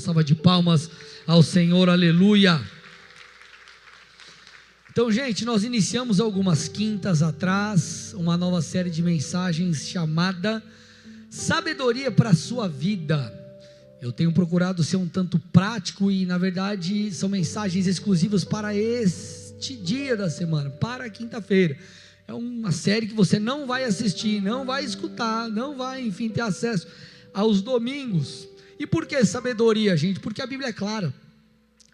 salva de palmas ao Senhor, aleluia. Então, gente, nós iniciamos algumas quintas atrás uma nova série de mensagens chamada Sabedoria para a Sua Vida. Eu tenho procurado ser um tanto prático e, na verdade, são mensagens exclusivas para este dia da semana, para a quinta-feira. É uma série que você não vai assistir, não vai escutar, não vai, enfim, ter acesso aos domingos. E por que sabedoria, gente? Porque a Bíblia é clara.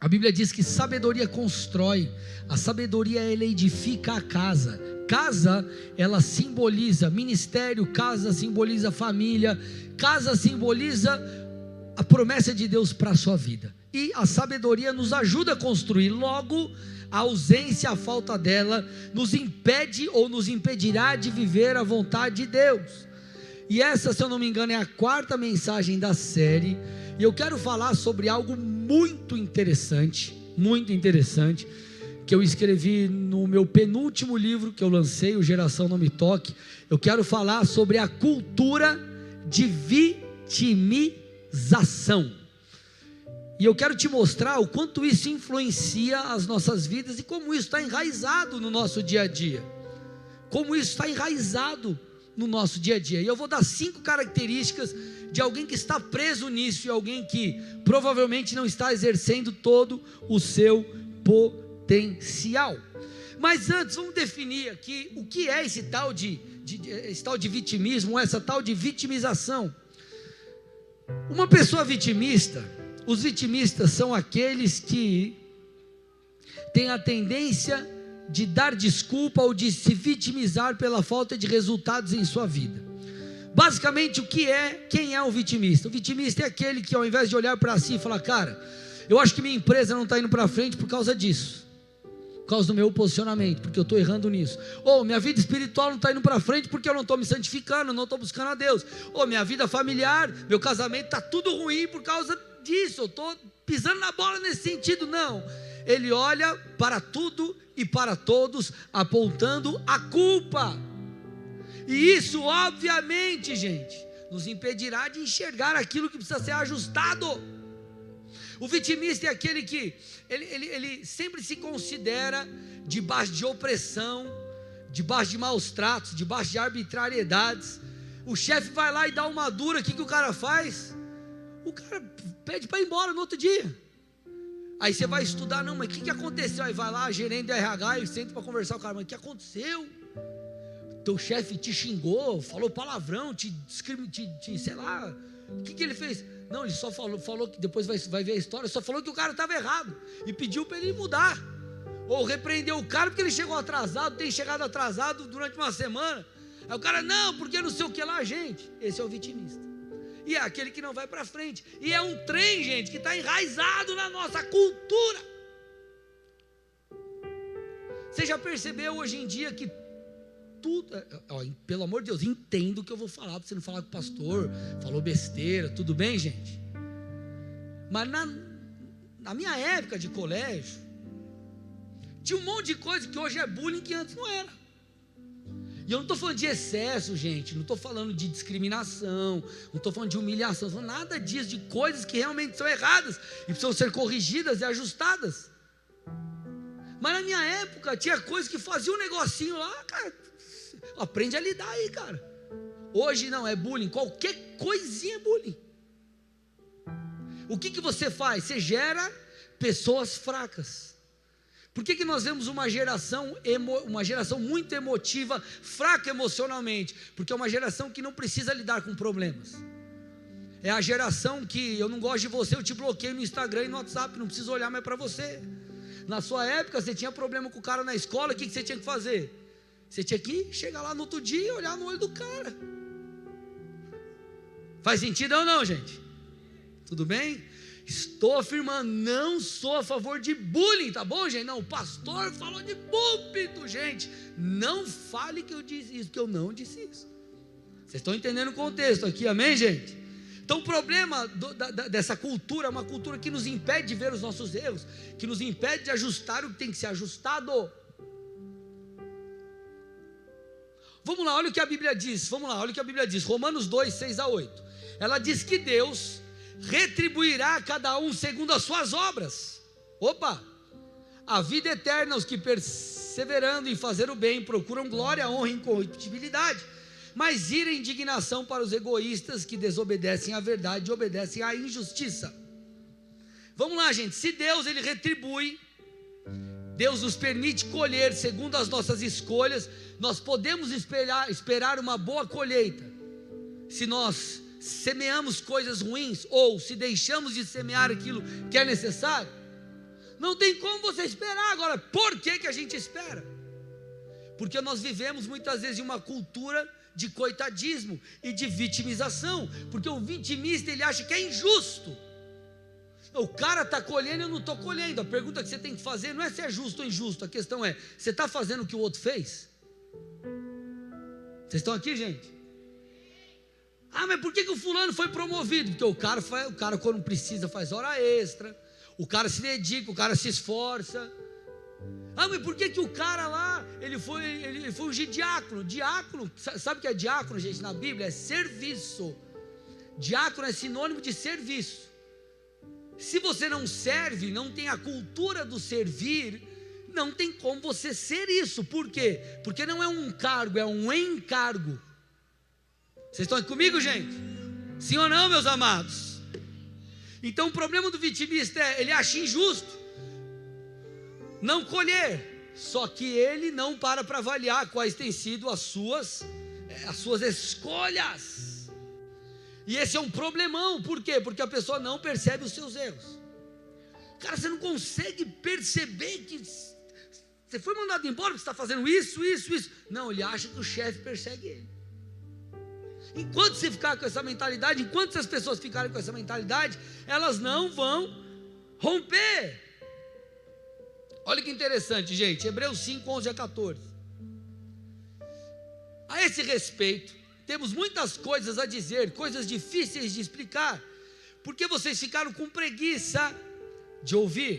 A Bíblia diz que sabedoria constrói, a sabedoria ela edifica a casa. Casa, ela simboliza ministério, casa simboliza família, casa simboliza a promessa de Deus para a sua vida. E a sabedoria nos ajuda a construir, logo a ausência, a falta dela, nos impede ou nos impedirá de viver a vontade de Deus. E essa, se eu não me engano, é a quarta mensagem da série, e eu quero falar sobre algo muito interessante, que eu escrevi no meu penúltimo livro que eu lancei, o Geração Não Me Toque. Eu quero falar sobre a cultura de vitimização, e eu quero te mostrar o quanto isso influencia as nossas vidas, e como isso está enraizado no nosso dia a dia, no nosso dia a dia. E eu vou dar 5 características de alguém que está preso nisso, e alguém que provavelmente não está exercendo todo o seu potencial. Mas antes, vamos definir aqui o que é esse tal de vitimismo, essa tal de vitimização. Uma pessoa vitimista, os vitimistas são aqueles que têm a tendência de dar desculpa ou de se vitimizar pela falta de resultados em sua vida. Basicamente, quem é o vitimista? O vitimista é aquele que, ao invés de olhar para si e falar: cara, eu acho que minha empresa não está indo para frente por causa disso, por causa do meu posicionamento, porque eu estou errando nisso. Ou minha vida espiritual não está indo para frente porque eu não estou me santificando, não estou buscando a Deus. Ou minha vida familiar, meu casamento está tudo ruim por causa disso, eu estou pisando na bola nesse sentido. Não, ele olha para tudo e para todos, apontando a culpa. E isso, obviamente, gente, nos impedirá de enxergar aquilo que precisa ser ajustado. O vitimista é aquele que ele sempre se considera debaixo de opressão, debaixo de maus tratos, debaixo de arbitrariedades. O chefe vai lá e dá uma dura, o que o cara faz? O cara pede para ir embora no outro dia. Aí você vai estudar: não, mas o que aconteceu? Aí vai lá, a gerente do RH, e senta para conversar com o cara: mas o que aconteceu? Teu chefe te xingou, falou palavrão, sei lá, o que ele fez? Não, ele só falou que depois vai ver a história, só falou que o cara estava errado, e pediu para ele mudar, ou repreendeu o cara porque ele chegou atrasado, tem chegado atrasado durante uma semana. Aí o cara: não, porque não sei o que lá. Gente, esse é o vitimista, e é aquele que não vai para frente, e é um trem, gente, que está enraizado na nossa cultura. Você já percebeu hoje em dia que tudo, pelo amor de Deus, entenda o que eu vou falar, para você não falar que o pastor falou besteira, tudo bem, gente? Mas na minha época de colégio, tinha um monte de coisa que hoje é bullying que antes não era. E eu não estou falando de excesso, gente, não estou falando de discriminação, não estou falando de humilhação, não estou falando nada disso, de coisas que realmente são erradas e precisam ser corrigidas e ajustadas. Mas na minha época tinha coisas que faziam um negocinho lá, cara, aprende a lidar aí, cara. Hoje não, é bullying, qualquer coisinha é bullying. O que você faz? Você gera pessoas fracas. Por que nós vemos uma geração muito emotiva, fraca emocionalmente? Porque é uma geração que não precisa lidar com problemas. É a geração que: eu não gosto de você, eu te bloqueio no Instagram e no WhatsApp, não preciso olhar mais para você. Na sua época, você tinha problema com o cara na escola, o que você tinha que fazer? Você tinha que chegar lá no outro dia e olhar no olho do cara. Faz sentido ou não, gente? Tudo bem? Estou afirmando, não sou a favor de bullying, tá bom, gente? Não, o pastor falou de púlpito, gente. Não fale que eu disse isso, porque eu não disse isso. Vocês estão entendendo o contexto aqui, amém, gente? Então o problema dessa cultura é uma cultura que nos impede de ver os nossos erros, que nos impede de ajustar o que tem que ser ajustado. Vamos lá, olha o que a Bíblia diz. Romanos 2, 6 a 8. Ela diz que Deus retribuirá a cada um segundo as suas obras. Opa! A vida eterna aos que perseverando em fazer o bem procuram glória, honra e incorruptibilidade, mas ira e indignação para os egoístas que desobedecem à verdade e obedecem à injustiça. Vamos lá, gente. Se Deus ele retribui, Deus nos permite colher segundo as nossas escolhas, nós podemos esperar uma boa colheita. Se nós semeamos coisas ruins, ou se deixamos de semear aquilo que é necessário, não tem como você esperar. Agora, por que a gente espera? Porque nós vivemos muitas vezes em uma cultura de coitadismo e de vitimização, porque o vitimista ele acha que é injusto. O cara está colhendo e eu não estou colhendo. A pergunta que você tem que fazer não é se é justo ou injusto, a questão é, você está fazendo o que o outro fez? Vocês estão aqui, gente? Ah, mas por que o fulano foi promovido? Porque o cara quando precisa faz hora extra, o cara se dedica, o cara se esforça. Ah, mas por que o cara lá, ele foi ungir diácono? Diácono, sabe o que é diácono, gente, na Bíblia? É serviço. Diácono é sinônimo de serviço. Se você não serve, não tem a cultura do servir, não tem como você ser isso. Por quê? Porque não é um cargo, é um encargo. Vocês estão aqui comigo, gente? Sim ou não, meus amados? Então o problema do vitimista é, ele acha injusto não colher, só que ele não para avaliar quais têm sido as suas escolhas. E esse é um problemão. Por quê? Porque a pessoa não percebe os seus erros. Cara, você não consegue perceber que você foi mandado embora porque você está fazendo isso. Não, ele acha que o chefe persegue ele. Enquanto você ficar com essa mentalidade, enquanto essas pessoas ficarem com essa mentalidade, elas não vão romper. Olha que interessante, gente. Hebreus 5, 11 a 14. A esse respeito, temos muitas coisas a dizer, coisas difíceis de explicar, porque vocês ficaram com preguiça de ouvir.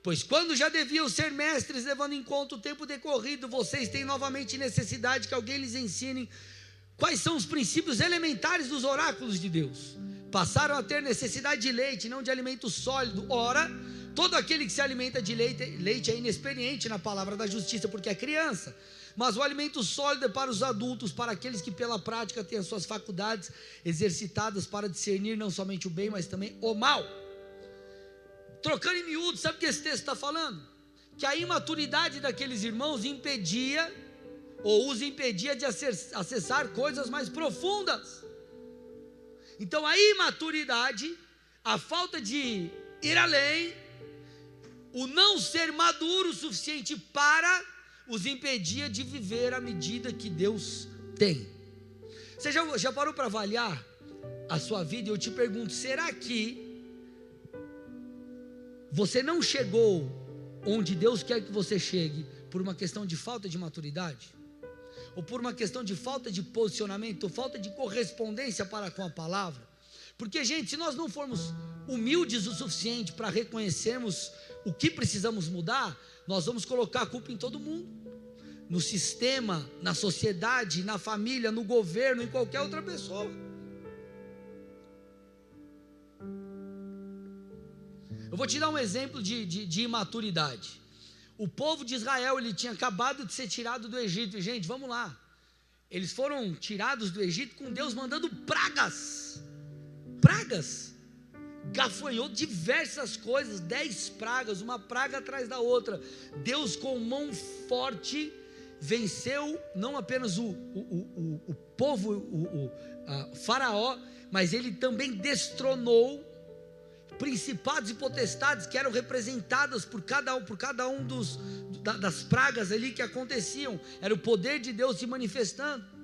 Pois quando já deviam ser mestres, levando em conta o tempo decorrido, vocês têm novamente necessidade que alguém lhes ensine quais são os princípios elementares dos oráculos de Deus. Passaram a ter necessidade de leite, não de alimento sólido. Ora, todo aquele que se alimenta de leite é inexperiente na palavra da justiça, porque é criança. Mas o alimento sólido é para os adultos, para aqueles que pela prática têm as suas faculdades exercitadas para discernir não somente o bem, mas também o mal. Trocando em miúdo, sabe o que esse texto está falando? Que a imaturidade daqueles irmãos os impedia de acessar coisas mais profundas. Então a imaturidade, a falta de ir além, o não ser maduro o suficiente para os impedia de viver a medida que Deus tem. Você já parou para avaliar a sua vida? Eu te pergunto, será que você não chegou onde Deus quer que você chegue por uma questão de falta de maturidade? Ou por uma questão de falta de posicionamento, ou falta de correspondência para com a palavra? Porque, gente, se nós não formos humildes o suficiente para reconhecermos o que precisamos mudar, nós vamos colocar a culpa em todo mundo, no sistema, na sociedade, na família, no governo, em qualquer outra pessoa. Eu vou te dar um exemplo de imaturidade. O povo de Israel, ele tinha acabado de ser tirado do Egito. E, gente, vamos lá, eles foram tirados do Egito com Deus mandando pragas, gafanhoto, diversas coisas, 10 pragas, uma praga atrás da outra. Deus com mão forte venceu não apenas o povo, Faraó, mas ele também destronou principados e potestades que eram representadas por cada um das pragas ali que aconteciam. Era o poder de Deus se manifestando.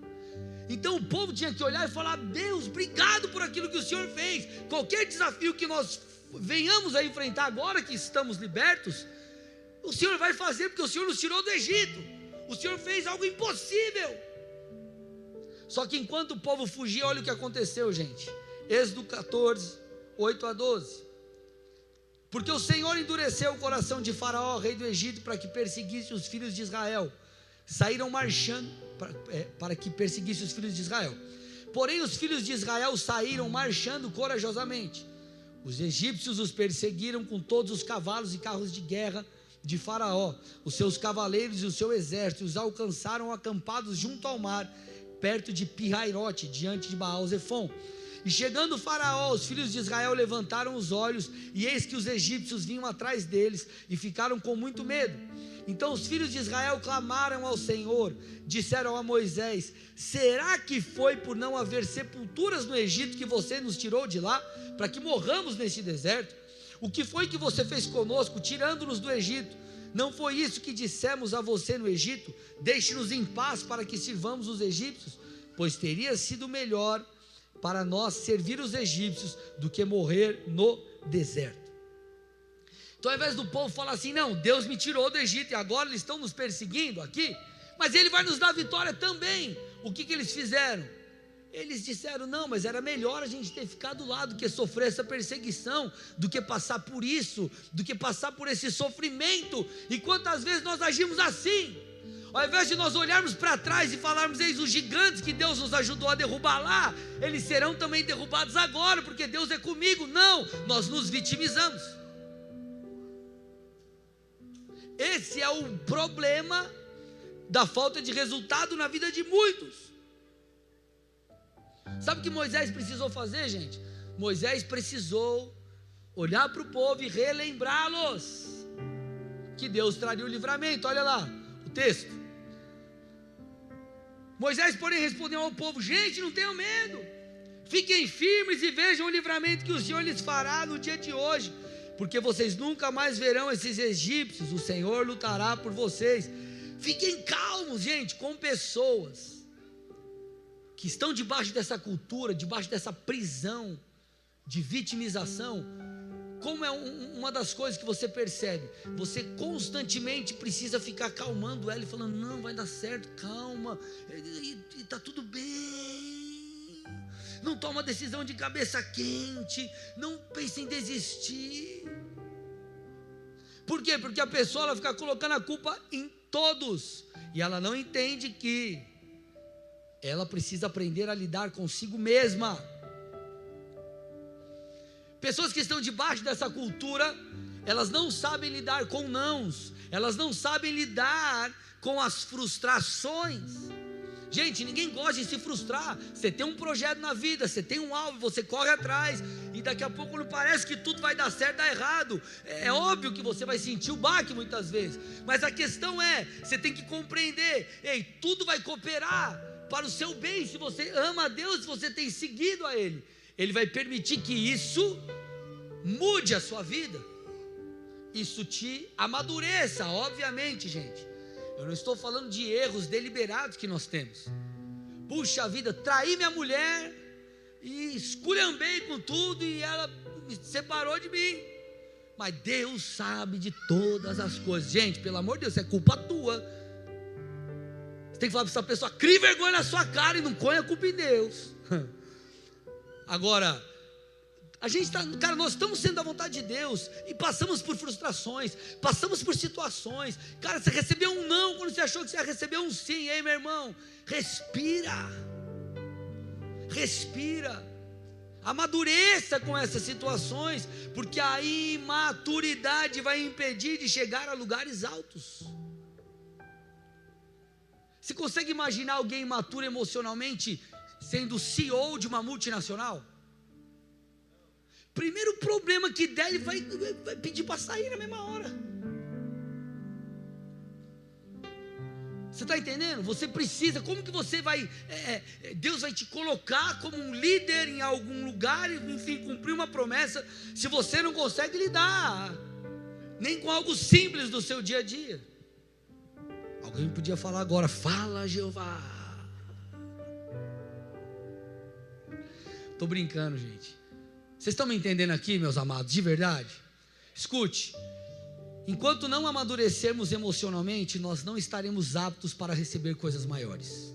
Então o povo tinha que olhar e falar: Deus, obrigado por aquilo que o Senhor fez. Qualquer desafio que nós venhamos a enfrentar agora que estamos libertos, o Senhor vai fazer, porque o Senhor nos tirou do Egito. O Senhor fez algo impossível. Só que enquanto o povo fugia, olha o que aconteceu, gente. Êxodo 14, 8 a 12. Porque o Senhor endureceu o coração de Faraó, rei do Egito, para que perseguisse os filhos de Israel. Saíram marchando para que perseguisse os filhos de Israel. Porém os filhos de Israel saíram marchando corajosamente. Os egípcios os perseguiram com todos os cavalos e carros de guerra de Faraó, os seus cavaleiros e o seu exército, os alcançaram acampados junto ao mar, perto de Pi-Hairote, diante de Baal-Zefon. E chegando Faraó, os filhos de Israel levantaram os olhos, e eis que os egípcios vinham atrás deles, e ficaram com muito medo. Então os filhos de Israel clamaram ao Senhor, disseram a Moisés: será que foi por não haver sepulturas no Egito que você nos tirou de lá, para que morramos neste deserto? O que foi que você fez conosco, tirando-nos do Egito? Não foi isso que dissemos a você no Egito? Deixe-nos em paz para que sirvamos os egípcios, pois teria sido melhor para nós servir os egípcios do que morrer no deserto. Então, ao invés do povo falar assim: não, Deus me tirou do Egito e agora eles estão nos perseguindo aqui, mas Ele vai nos dar vitória também. O que eles fizeram? Eles disseram: não, mas era melhor a gente ter ficado lá do que sofrer essa perseguição, do que passar por isso, do que passar por esse sofrimento. E quantas vezes nós agimos assim? Ao invés de nós olharmos para trás e falarmos: eis os gigantes que Deus nos ajudou a derrubar lá, eles serão também derrubados agora, porque Deus é comigo. Não, nós nos vitimizamos. Esse é o problema da falta de resultado na vida de muitos. Sabe o que Moisés precisou fazer, gente? Moisés precisou olhar para o povo e relembrá-los que Deus traria o livramento. Olha lá o texto. Moisés, porém, respondeu ao povo: gente, não tenham medo, fiquem firmes e vejam o livramento que o Senhor lhes fará no dia de hoje, porque vocês nunca mais verão esses egípcios, o Senhor lutará por vocês. Fiquem calmos, gente, com pessoas que estão debaixo dessa cultura, debaixo dessa prisão de vitimização. Como é uma das coisas que você percebe, você constantemente precisa ficar acalmando ela e falando: não, vai dar certo, calma, e está tudo bem, não toma decisão de cabeça quente, não pense em desistir. Por quê? Porque a pessoa ela fica colocando a culpa em todos, e ela não entende que ela precisa aprender a lidar consigo mesma. Pessoas que estão debaixo dessa cultura, elas não sabem lidar com nãos, elas não sabem lidar com as frustrações. Gente, ninguém gosta de se frustrar. Você tem um projeto na vida, você tem um alvo, você corre atrás, e daqui a pouco quando parece que tudo vai dar certo, dá errado. É óbvio que você vai sentir o baque muitas vezes, mas a questão é, você tem que compreender: ei, tudo vai cooperar para o seu bem. Se você ama a Deus, se você tem seguido a Ele, Ele vai permitir que isso mude a sua vida, isso te amadureça. Obviamente, gente, eu não estou falando de erros deliberados que nós temos. Puxa vida, traí minha mulher e esculhambei com tudo e ela me separou de mim, mas Deus sabe de todas as coisas. Gente, pelo amor de Deus, isso é culpa tua. Você tem que falar para essa pessoa: crie vergonha na sua cara e não põe a culpa em Deus. Agora, a gente está, cara, nós estamos sendo da vontade de Deus e passamos por frustrações, passamos por situações. Cara, você recebeu um não quando você achou que você ia receber um sim. Ei, meu irmão, respira, amadureça com essas situações, porque a imaturidade vai impedir de chegar a lugares altos. Você consegue imaginar alguém imaturo emocionalmente sendo CEO de uma multinacional? Primeiro problema que der, ele vai pedir para sair na mesma hora. Você está entendendo? Você precisa, como que você vai, Deus vai te colocar como um líder em algum lugar, enfim, cumprir uma promessa, se você não consegue lidar nem com algo simples do seu dia a dia? Alguém podia falar agora: fala, Jeová. Estou brincando, gente. Vocês estão me entendendo aqui, meus amados, de verdade? Escute: enquanto não amadurecermos emocionalmente, nós não estaremos aptos para receber coisas maiores.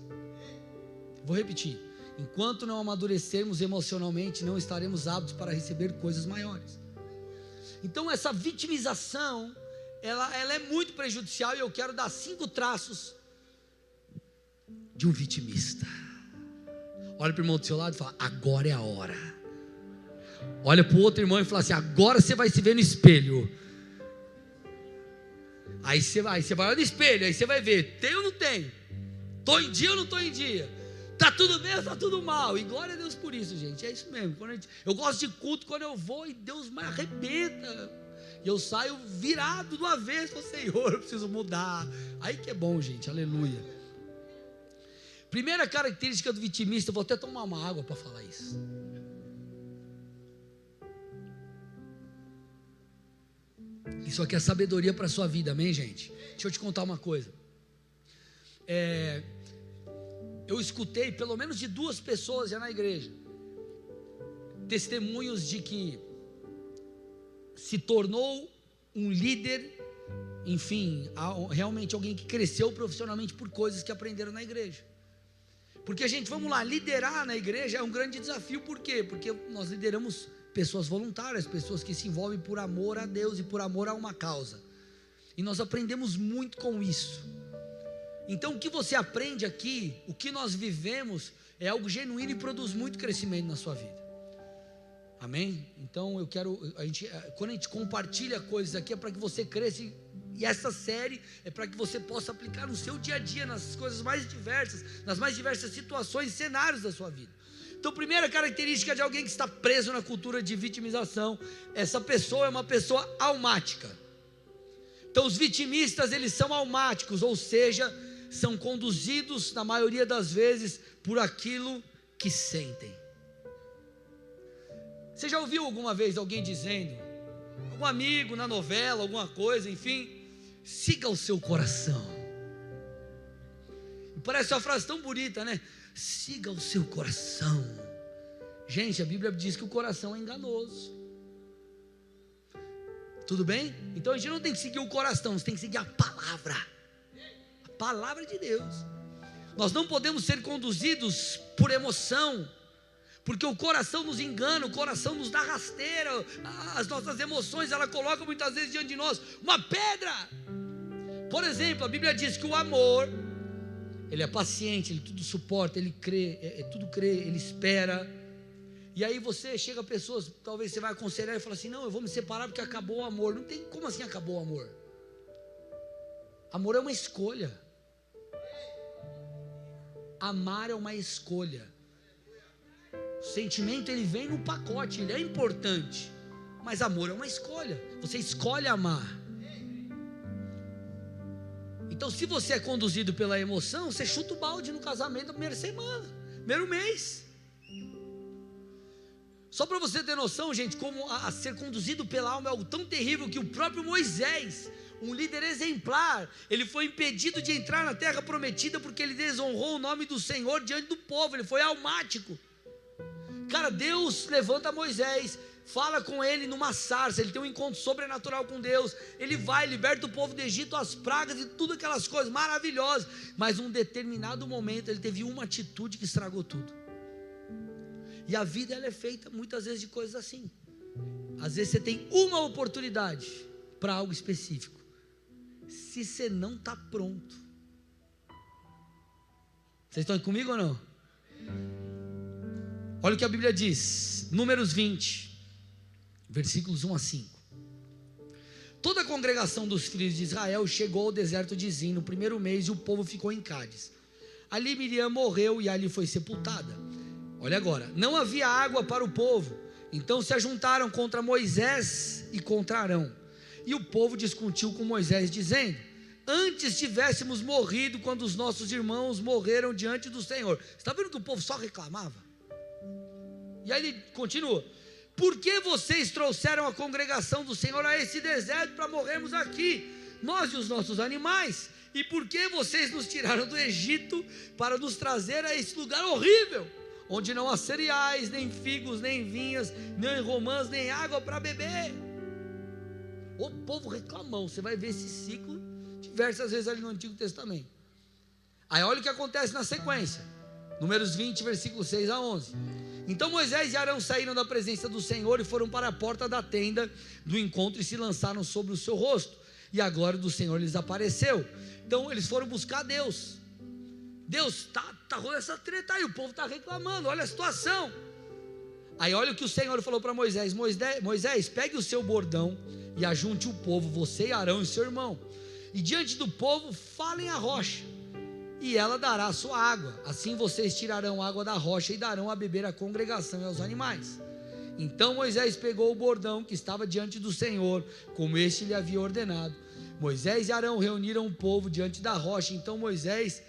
Vou repetir: enquanto não amadurecermos emocionalmente, não estaremos aptos para receber coisas maiores. Então essa vitimização, ela é muito prejudicial, e eu quero dar 5 traços de um vitimista. Olha para o irmão do seu lado e fala: agora é a hora. olha para o outro irmão e fala assim: agora você vai se ver no espelho. Aí você vai olhar no espelho, aí você vai ver, tem ou não tem? Estou em dia ou não estou em dia? Está tudo bem ou está tudo mal? E glória a Deus por isso, gente, é isso mesmo. Eu gosto de culto quando eu vou e Deus me arrebenta, e eu saio virado do avesso, Senhor, eu preciso mudar. Aí que é bom, gente, aleluia. Primeira característica do vitimista, eu vou até tomar uma água para falar isso. Isso aqui é sabedoria para a sua vida, amém, gente? Deixa eu te contar uma coisa. Eu escutei pelo menos de 2 pessoas já na igreja testemunhos de que se tornou um líder, enfim, realmente alguém que cresceu profissionalmente por coisas que aprenderam na igreja. Porque, gente, vamos lá, liderar na igreja é um grande desafio. Por quê? Porque nós lideramos pessoas voluntárias, pessoas que se envolvem por amor a Deus e por amor a uma causa, e nós aprendemos muito com isso. Então o que você aprende aqui, o que nós vivemos, é algo genuíno e produz muito crescimento na sua vida, amém? Então eu quero, quando a gente compartilha coisas aqui, é para que você cresça, e essa série é para que você possa aplicar no seu dia a dia, nas coisas mais diversas, nas mais diversas situações e cenários da sua vida. Então, primeira característica de alguém que está preso na cultura de vitimização: essa pessoa é uma pessoa almática. Então, os vitimistas, eles são almáticos, ou seja, são conduzidos, na maioria das vezes, por aquilo que sentem. Você já ouviu alguma vez alguém dizendo, algum amigo na novela, alguma coisa, enfim, siga o seu coração? E parece uma frase tão bonita, né? Siga o seu coração. Gente, a Bíblia diz que o coração é enganoso. Tudo bem? Então a gente não tem que seguir o coração, você tem que seguir a palavra de Deus. Nós não podemos ser conduzidos por emoção, porque o coração nos engana, o coração nos dá rasteira. As nossas emoções, ela coloca muitas vezes diante de nós uma pedra. Por exemplo, a Bíblia diz que o amor, ele é paciente, ele tudo suporta, ele crê, tudo crê, ele espera. E aí você chega a pessoas, talvez você vai aconselhar e fala assim: não, eu vou me separar porque acabou o amor. Não tem, como assim acabou o amor? Amor é uma escolha. Amar é uma escolha. O sentimento, ele vem no pacote, ele é importante, mas amor é uma escolha. Você escolhe amar. Então, se você é conduzido pela emoção, você chuta o balde no casamento da primeira semana, primeiro mês. Só para você ter noção, gente, como a ser conduzido pela alma é algo tão terrível, que o próprio Moisés, um líder exemplar, ele foi impedido de entrar na terra prometida porque ele desonrou o nome do Senhor diante do povo. Ele foi almático. Cara, Deus levanta Moisés, fala com ele numa sarça, ele tem um encontro sobrenatural com Deus, ele vai, liberta o povo do Egito, as pragas e tudo aquelas coisas maravilhosas, mas num determinado momento ele teve uma atitude que estragou tudo. E a vida, ela é feita muitas vezes de coisas assim. Às vezes você tem uma oportunidade para algo específico, se você não está pronto. Vocês estão comigo ou não? Olha o que a Bíblia diz, Números 20, versículos 1 a 5. Toda a congregação dos filhos de Israel chegou ao deserto de Zin no primeiro mês, e o povo ficou em Cádiz. Ali Miriam morreu e ali foi sepultada. Olha agora, não havia água para o povo, então se ajuntaram contra Moisés e contra Arão. E o povo discutiu com Moisés, dizendo: antes tivéssemos morrido quando os nossos irmãos morreram diante do Senhor. Você está vendo que o povo só reclamava? E aí ele continua: por que vocês trouxeram a congregação do Senhor a esse deserto para morrermos aqui, nós e os nossos animais? E por que vocês nos tiraram do Egito para nos trazer a esse lugar horrível, onde não há cereais, nem figos, nem vinhas, nem romãs, nem água para beber? O povo reclamou. Você vai ver esse ciclo diversas vezes ali no Antigo Testamento. Aí olha o que acontece na sequência, Números 20, versículos 6 a 11. Então Moisés e Arão saíram da presença do Senhor e foram para a porta da tenda do encontro e se lançaram sobre o seu rosto, e a glória do Senhor lhes apareceu. Então eles foram buscar Deus. Deus, está rolando essa treta aí, o povo está reclamando, olha a situação. Aí olha o que o Senhor falou para Moisés: Moisés, pegue o seu bordão e ajunte o povo, você e Arão e seu irmão, e diante do povo falem a rocha, e ela dará a sua água. Assim vocês tirarão água da rocha e darão a beber à congregação e aos animais. Então Moisés pegou o bordão que estava diante do Senhor, como este lhe havia ordenado. Moisés e Arão reuniram o povo diante da rocha. Então Moisés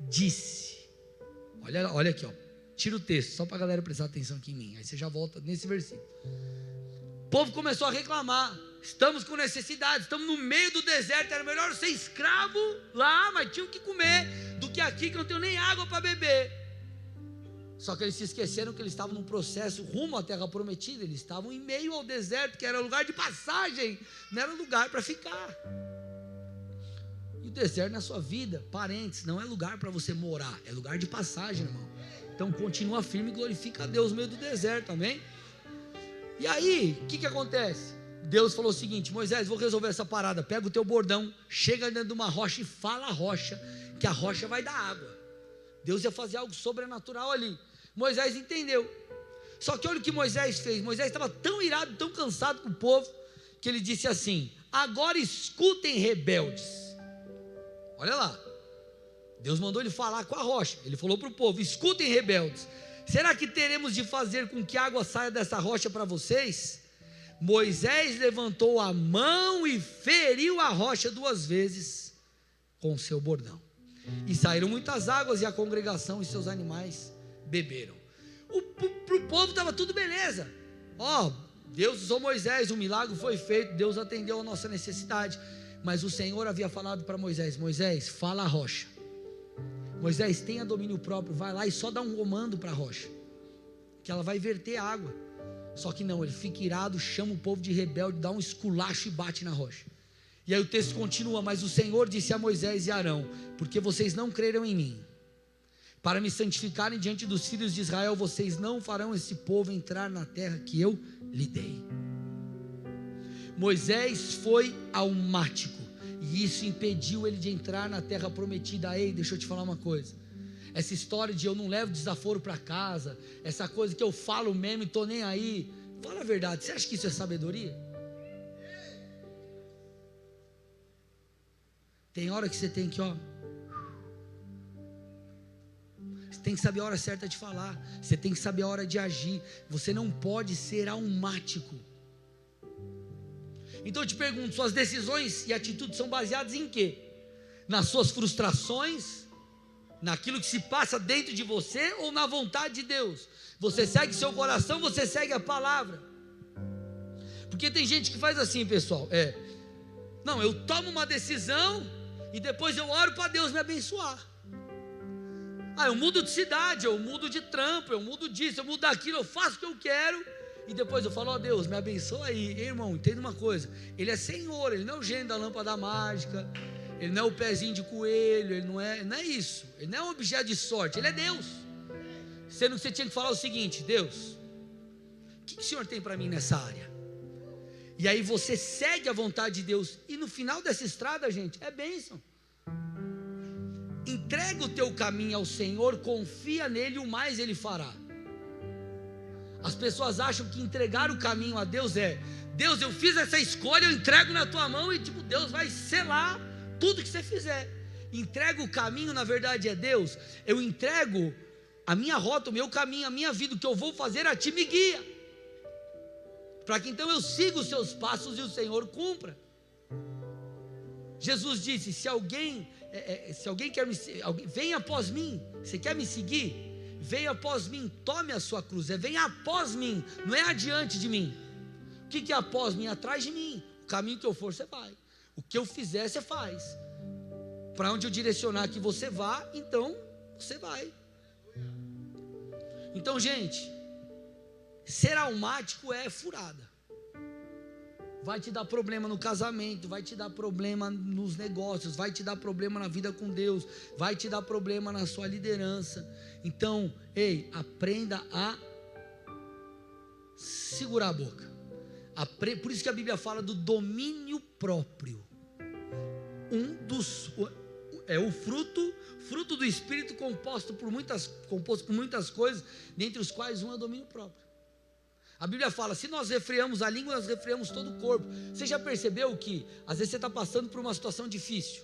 disse, olha aqui, tira o texto, só para a galera prestar atenção aqui em mim, aí você já volta nesse versículo. O povo começou a reclamar: estamos com necessidade, estamos no meio do deserto, era melhor ser escravo lá, mas tinham que comer, do que aqui que eu não tenho nem água para beber. Só que eles se esqueceram que eles estavam num processo rumo à terra prometida, eles estavam em meio ao deserto, que era lugar de passagem, não era lugar para ficar. E o deserto na sua vida, parentes, não é lugar para você morar, é lugar de passagem, irmão. Então continua firme e glorifica a Deus no meio do deserto, amém? E aí, o que acontece? Deus falou o seguinte: Moisés, vou resolver essa parada, pega o teu bordão, chega dentro de uma rocha e fala a rocha, que a rocha vai dar água. Deus ia fazer algo sobrenatural ali. Moisés entendeu. Só que olha o que Moisés fez. Moisés estava tão irado, tão cansado com o povo, que ele disse assim: agora escutem, rebeldes. Olha lá, Deus mandou ele falar com a rocha. Ele falou para o povo: escutem, rebeldes, será que teremos de fazer com que a água saia dessa rocha para vocês? Moisés levantou a mão e feriu a rocha 2 vezes com o seu bordão, e saíram muitas águas, e a congregação e seus animais beberam. Para o povo estava tudo beleza. Deus usou Moisés, o milagre foi feito, Deus atendeu a nossa necessidade. Mas o Senhor havia falado para Moisés: Moisés, fala a rocha. Moisés, tenha domínio próprio, vai lá e só dá um comando para a rocha, que ela vai verter água. Só que não, ele fica irado, chama o povo de rebelde, dá um esculacho e bate na rocha. E aí o texto continua: mas o Senhor disse a Moisés e Arão: porque vocês não creram em mim, para me santificarem diante dos filhos de Israel, vocês não farão esse povo entrar na terra que eu lhe dei. Moisés foi almático, e isso impediu ele de entrar na terra prometida. Ei, deixa eu te falar uma coisa: essa história de eu não levo desaforo para casa, essa coisa que eu falo mesmo e estou nem aí, fala a verdade, você acha que isso é sabedoria? Tem hora que você tem que você tem que saber a hora certa de falar, você tem que saber a hora de agir, você não pode ser almático. Então eu te pergunto, suas decisões e atitudes são baseadas em quê? Nas suas frustrações, naquilo que se passa dentro de você, ou na vontade de Deus? Você segue seu coração, você segue a palavra? Porque tem gente que faz assim, pessoal, não, eu tomo uma decisão e depois eu oro para Deus me abençoar. Eu mudo de cidade, eu mudo de trampo, eu mudo disso, eu mudo daquilo, eu faço o que eu quero, e depois eu falo: Deus, me abençoa aí. Ei, irmão, entenda uma coisa: Ele é Senhor, Ele não é o gênio da lâmpada mágica, Ele não é o pezinho de coelho, Ele não é isso, Ele não é um objeto de sorte, Ele é Deus. Sendo que você tinha que falar o seguinte: Deus, o que o Senhor tem para mim nessa área? E aí você segue a vontade de Deus, e no final dessa estrada, gente, é bênção. Entrega o teu caminho ao Senhor, confia nele, o mais Ele fará. As pessoas acham que entregar o caminho a Deus Deus, eu fiz essa escolha, eu entrego na tua mão, e Deus vai selar tudo que você fizer. Entrega o caminho, na verdade é Deus: eu entrego a minha rota, o meu caminho, a minha vida, o que eu vou fazer, a ti me guia, para que então eu siga os seus passos e o Senhor cumpra. Jesus disse: se alguém quer me seguir, venha após mim. Você quer me seguir? Venha após mim, tome a sua cruz. Venha após mim, não é adiante de mim. O que é após mim? Atrás de mim. O caminho que eu for, você vai. O que eu fizer, você faz. Para onde eu direcionar que você vá, então você vai. Então, gente, ser almático é furada. Vai te dar problema no casamento, vai te dar problema nos negócios, vai te dar problema na vida com Deus, vai te dar problema na sua liderança. Então, aprenda a segurar a boca. Por isso que a Bíblia fala do domínio próprio. O fruto do Espírito composto por muitas coisas, dentre os quais um é o domínio próprio. A Bíblia fala, se nós refreamos a língua, nós refreamos todo o corpo. Você já percebeu que às vezes você está passando por uma situação difícil,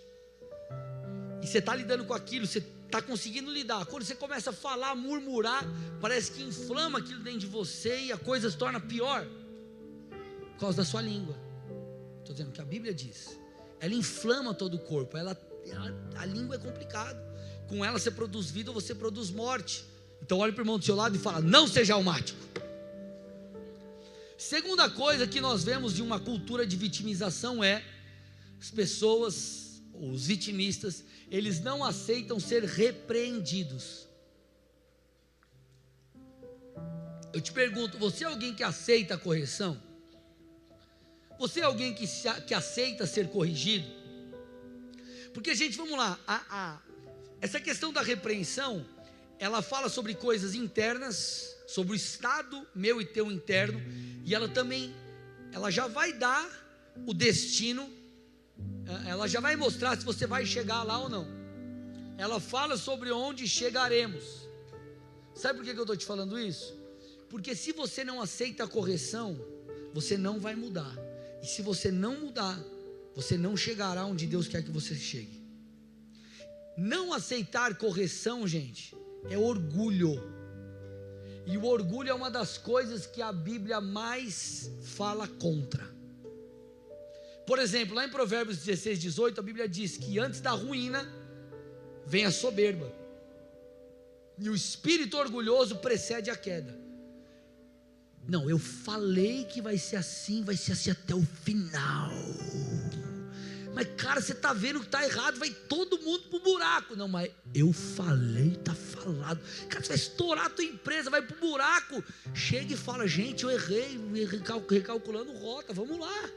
e você está lidando com aquilo, você está conseguindo lidar. Quando você começa a falar, murmurar, parece que inflama aquilo dentro de você, e a coisa se torna pior, por causa da sua língua. Estou dizendo que a Bíblia diz, ela inflama todo o corpo. A língua é complicado. Com ela você produz vida ou você produz morte. Então olhe para o irmão do seu lado e fala, não seja almático. Segunda coisa que nós vemos de uma cultura de vitimização é, as pessoas, os vitimistas, eles não aceitam ser repreendidos. Eu te pergunto, você é alguém que aceita a correção? Você é alguém que aceita ser corrigido? Porque, gente, vamos lá, essa questão da repreensão, ela fala sobre coisas internas, sobre o estado meu e teu interno, e ela já vai dar o destino, ela já vai mostrar se você vai chegar lá ou não. Ela fala sobre onde chegaremos. Sabe por que eu estou te falando isso? Porque se você não aceita a correção, você não vai mudar. E se você não mudar, você não chegará onde Deus quer que você chegue. Não aceitar correção, gente, é orgulho. E o orgulho é uma das coisas que a Bíblia mais fala contra. Por exemplo, lá em Provérbios 16, 18, a Bíblia diz que antes da ruína vem a soberba, e o espírito orgulhoso precede a queda. Não, eu falei que vai ser assim até o final. Mas cara, você está vendo que está errado, vai todo mundo para o buraco. Não, mas eu falei, está falado. Cara, você vai estourar a tua empresa, vai para o buraco. Chega e fala, gente, eu errei, recalculando rota, vamos lá.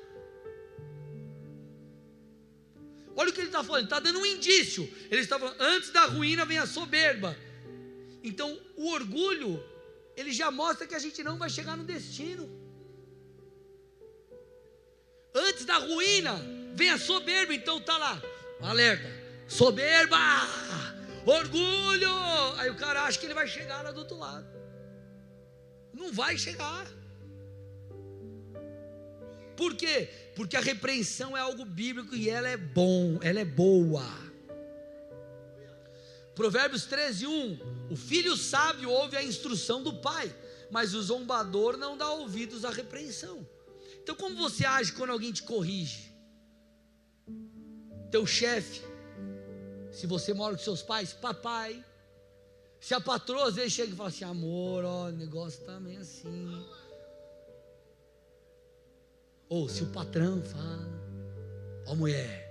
Olha o que ele está falando, ele está dando um indício. Ele está falando, antes da ruína vem a soberba. Então o orgulho, ele já mostra que a gente não vai chegar no destino. Antes da ruína vem a soberba. Então está lá, alerta, soberba, orgulho. Aí o cara acha que ele vai chegar lá do outro lado. Não vai chegar. Por quê? Porque a repreensão é algo bíblico e ela é boa. Provérbios 13:1, o filho sábio ouve a instrução do pai, mas o zombador não dá ouvidos à repreensão. Então como você age quando alguém te corrige? Teu chefe, se você mora com seus pais, papai. Se a patroa às vezes chega e fala assim, amor, ó, o negócio está meio assim. Ou se o patrão fala, ó mulher,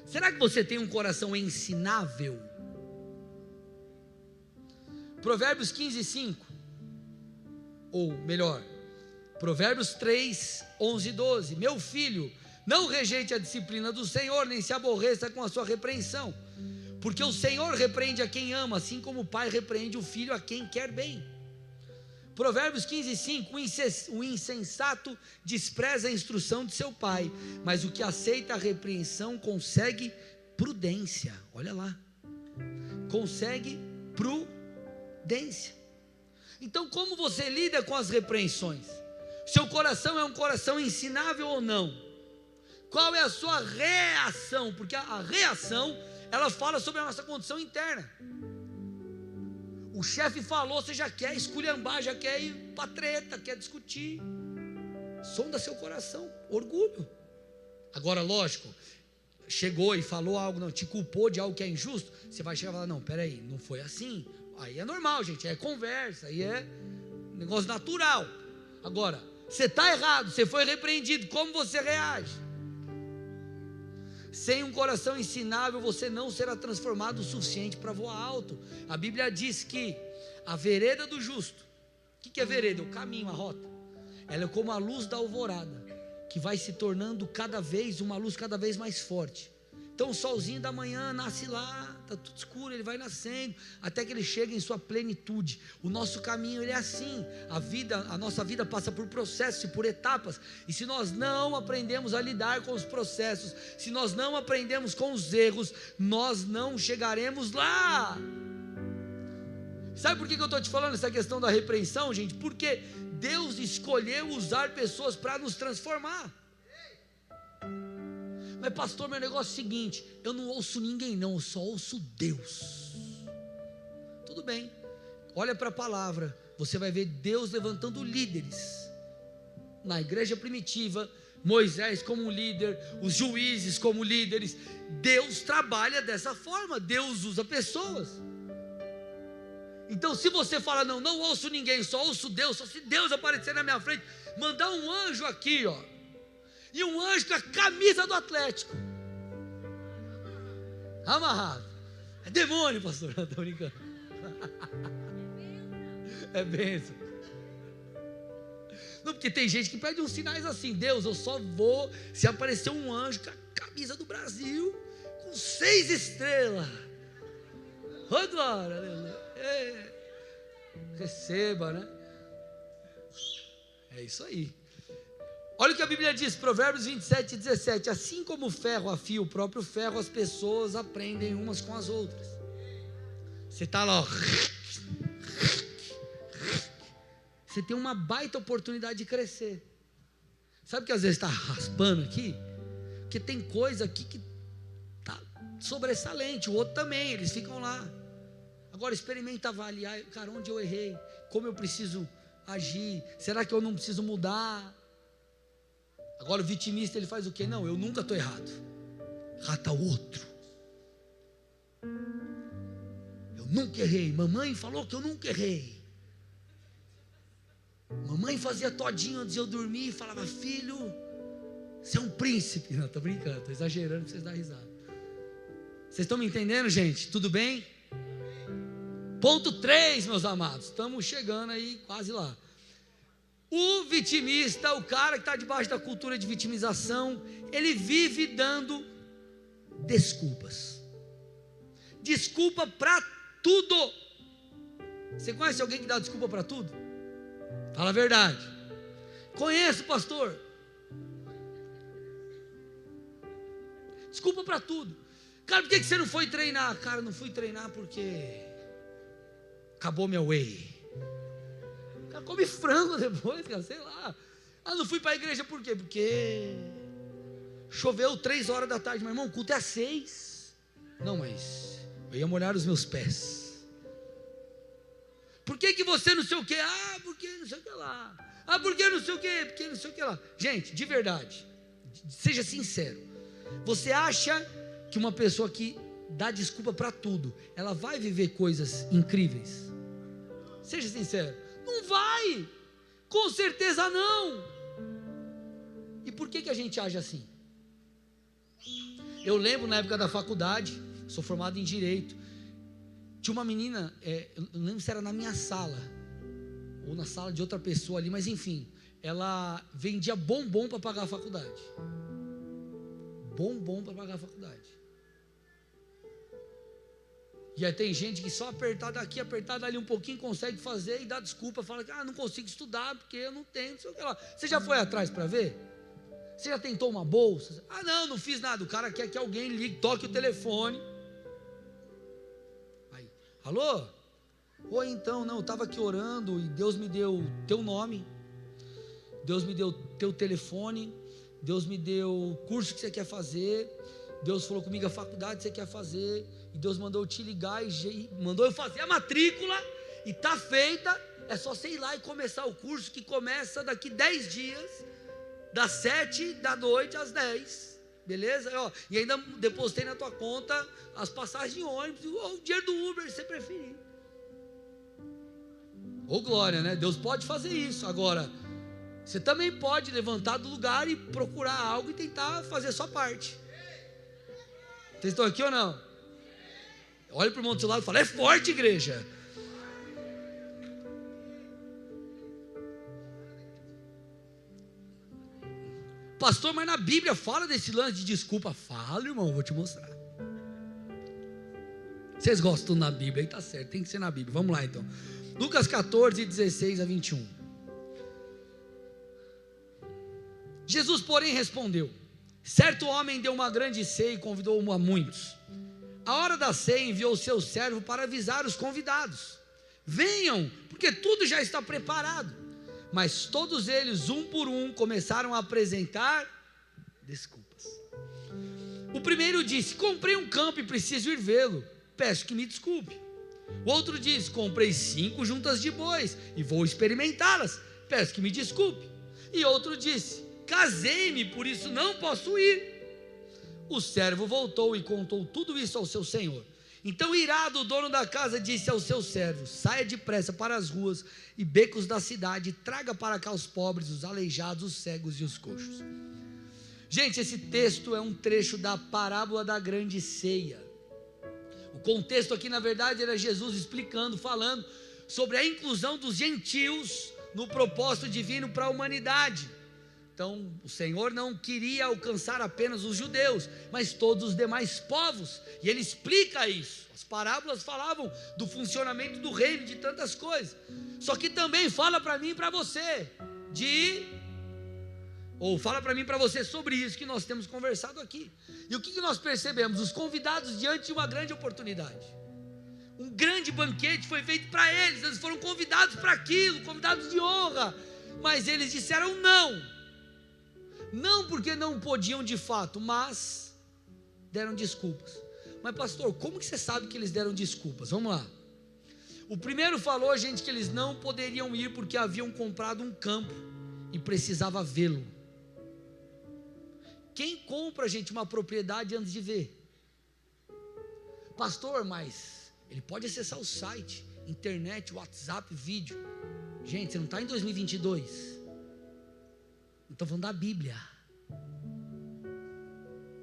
será que você tem um coração ensinável? Provérbios 15:5, ou melhor, Provérbios 3, 11 e 12, meu filho, não rejeite a disciplina do Senhor, nem se aborreça com a sua repreensão, porque o Senhor repreende a quem ama, assim como o pai repreende o filho a quem quer bem. Provérbios 15:5, o insensato despreza a instrução de seu pai, mas o que aceita a repreensão consegue prudência. Olha lá, consegue prudência. Então como você lida com as repreensões? Seu coração é um coração ensinável ou não? Qual é a sua reação? Porque a reação, ela fala sobre a nossa condição interna. O chefe falou, você já quer esculhambar, já quer ir para treta, quer discutir. Sonda seu coração, orgulho. Agora, lógico, chegou e falou algo, não, te culpou de algo que é injusto, você vai chegar e falar, não, peraí, não foi assim. Aí é normal, gente, é conversa, aí é negócio natural. Agora, você está errado, você foi repreendido, como você reage? Sem um coração ensinável, você não será transformado o suficiente para voar alto. A Bíblia diz que a vereda do justo, o que é vereda? O caminho, a rota. Ela é como a luz da alvorada, que vai se tornando uma luz cada vez mais forte. Então o solzinho da manhã nasce lá, está tudo escuro, ele vai nascendo, até que ele chega em sua plenitude. O nosso caminho, ele é assim. A nossa vida passa por processos e por etapas, e se nós não aprendemos a lidar com os processos, se nós não aprendemos com os erros, nós não chegaremos lá. Sabe por que eu estou te falando essa questão da repreensão, gente? Porque Deus escolheu usar pessoas para nos transformar. Mas pastor, meu negócio é o seguinte: eu não ouço ninguém não, eu só ouço Deus. Tudo bem, olha para a palavra, você vai ver Deus levantando líderes. Na igreja primitiva, Moisés como um líder, os juízes como líderes. Deus trabalha dessa forma, Deus usa pessoas. Então se você fala, não ouço ninguém, só ouço Deus, só se Deus aparecer na minha frente, mandar um anjo aqui, ó, e um anjo com a camisa do Atlético, amarrado, é demônio, pastor, não, estou brincando, é bênção. Não, porque tem gente que pede uns sinais assim: Deus, eu só vou se aparecer um anjo com a camisa do Brasil, com 6 estrelas, oh glória, aleluia. Receba, né? É isso aí. Olha o que a Bíblia diz, Provérbios 27:17: assim como o ferro afia o próprio ferro, as pessoas aprendem umas com as outras. Você está lá, ó, você tem uma baita oportunidade de crescer. Sabe que às vezes está raspando aqui? Porque tem coisa aqui que está sobressalente, o outro também, eles ficam lá. Agora experimenta avaliar, cara, onde eu errei, como eu preciso agir, será que eu não preciso mudar? Agora o vitimista, ele faz o quê? Não, eu nunca estou errado, rata o outro. Eu nunca errei, mamãe falou que eu nunca errei. Mamãe fazia todinho antes de eu dormir e falava: filho, você é um príncipe. Não, estou brincando, estou exagerando para vocês darem risada. Vocês estão me entendendo, gente? Tudo bem? Ponto 3, meus amados, estamos chegando aí quase lá. O vitimista, o cara que está debaixo da cultura de vitimização, ele vive dando desculpas. Desculpa para tudo. Você conhece alguém que dá desculpa para tudo? Fala a verdade. Conheço, pastor. Desculpa para tudo. Cara, por que você não foi treinar? Cara, não fui treinar porque acabou minha whey. O cara come frango depois, cara, sei lá. Ah, não fui para a igreja por quê? Porque choveu 3 horas da tarde, meu irmão, o culto é às 6. Não, mas eu ia molhar os meus pés. Por que você não sei o que? Ah, porque não sei o que lá. Ah, porque não sei o que? Porque não sei o que lá. Gente, de verdade, seja sincero. Você acha que uma pessoa que dá desculpa para tudo, ela vai viver coisas incríveis? Seja sincero, não vai, com certeza não. E por que a gente age assim? Eu lembro na época da faculdade, sou formado em Direito, tinha uma menina, eu não lembro se era na minha sala, ou na sala de outra pessoa ali, mas enfim, ela vendia bombom para pagar a faculdade. Bombom para pagar a faculdade. E aí tem gente que só apertar daqui, apertar dali um pouquinho, consegue fazer e dá desculpa, fala que não consigo estudar porque eu não tenho, não sei o que lá. Você já foi atrás para ver? Você já tentou uma bolsa? Ah, não fiz nada. O cara quer que alguém ligue, toque o telefone. Aí, alô? Oi, então, não, eu estava aqui orando e Deus me deu teu nome, Deus me deu teu telefone, Deus me deu o curso que você quer fazer, Deus falou comigo a faculdade que você quer fazer, e Deus mandou eu te ligar e mandou eu fazer a matrícula, e está feita, é só você ir lá e começar o curso, que começa daqui 10 dias, das 7 da noite às 10, beleza? E ainda depositei na tua conta as passagens de ônibus, ou o dinheiro do Uber, se você preferir. Ô glória, né? Deus pode fazer isso. Agora, você também pode levantar do lugar e procurar algo e tentar fazer a sua parte. Vocês estão aqui ou não? Olha para o irmão do seu lado e fala: é forte, igreja. Pastor, mas na Bíblia fala desse lance de desculpa. Fala, irmão, vou te mostrar. Vocês gostam na Bíblia, aí tá certo, tem que ser na Bíblia. Vamos lá então. Lucas 14, 16 a 21. Jesus, porém, respondeu: certo homem deu uma grande ceia e convidou a muitos. A hora da ceia enviou o seu servo para avisar os convidados: venham, porque tudo já está preparado. Mas todos eles, um por um, começaram a apresentar desculpas. O primeiro disse: comprei um campo e preciso ir vê-lo, peço que me desculpe. O outro disse: comprei 5 juntas de bois e vou experimentá-las, peço que me desculpe. E outro disse: casei-me, por isso não posso ir. O servo voltou e contou tudo isso ao seu senhor. Então, irado, o dono da casa disse ao seu servo: saia depressa para as ruas e becos da cidade, e traga para cá os pobres, os aleijados, os cegos e os coxos. Gente, esse texto é um trecho da parábola da grande ceia. O contexto aqui, na verdade, era Jesus explicando, falando sobre a inclusão dos gentios no propósito divino para a humanidade. Então, o Senhor não queria alcançar apenas os judeus, mas todos os demais povos, e Ele explica isso. As parábolas falavam do funcionamento do reino, de tantas coisas, só que também fala para mim e para você, fala para mim e para você sobre isso que nós temos conversado aqui. E o que nós percebemos? Os convidados diante de uma grande oportunidade, um grande banquete foi feito para eles, eles foram convidados para aquilo, convidados de honra, mas eles disseram não. Não porque não podiam de fato, mas deram desculpas. Mas pastor, como que você sabe que eles deram desculpas? Vamos lá. O primeiro falou, gente, que eles não poderiam ir porque haviam comprado um campo e precisava vê-lo. Quem compra, gente, uma propriedade antes de ver? Pastor, mas ele pode acessar o site, internet, WhatsApp, vídeo. Gente, você não está em 2022. Não estou falando da Bíblia.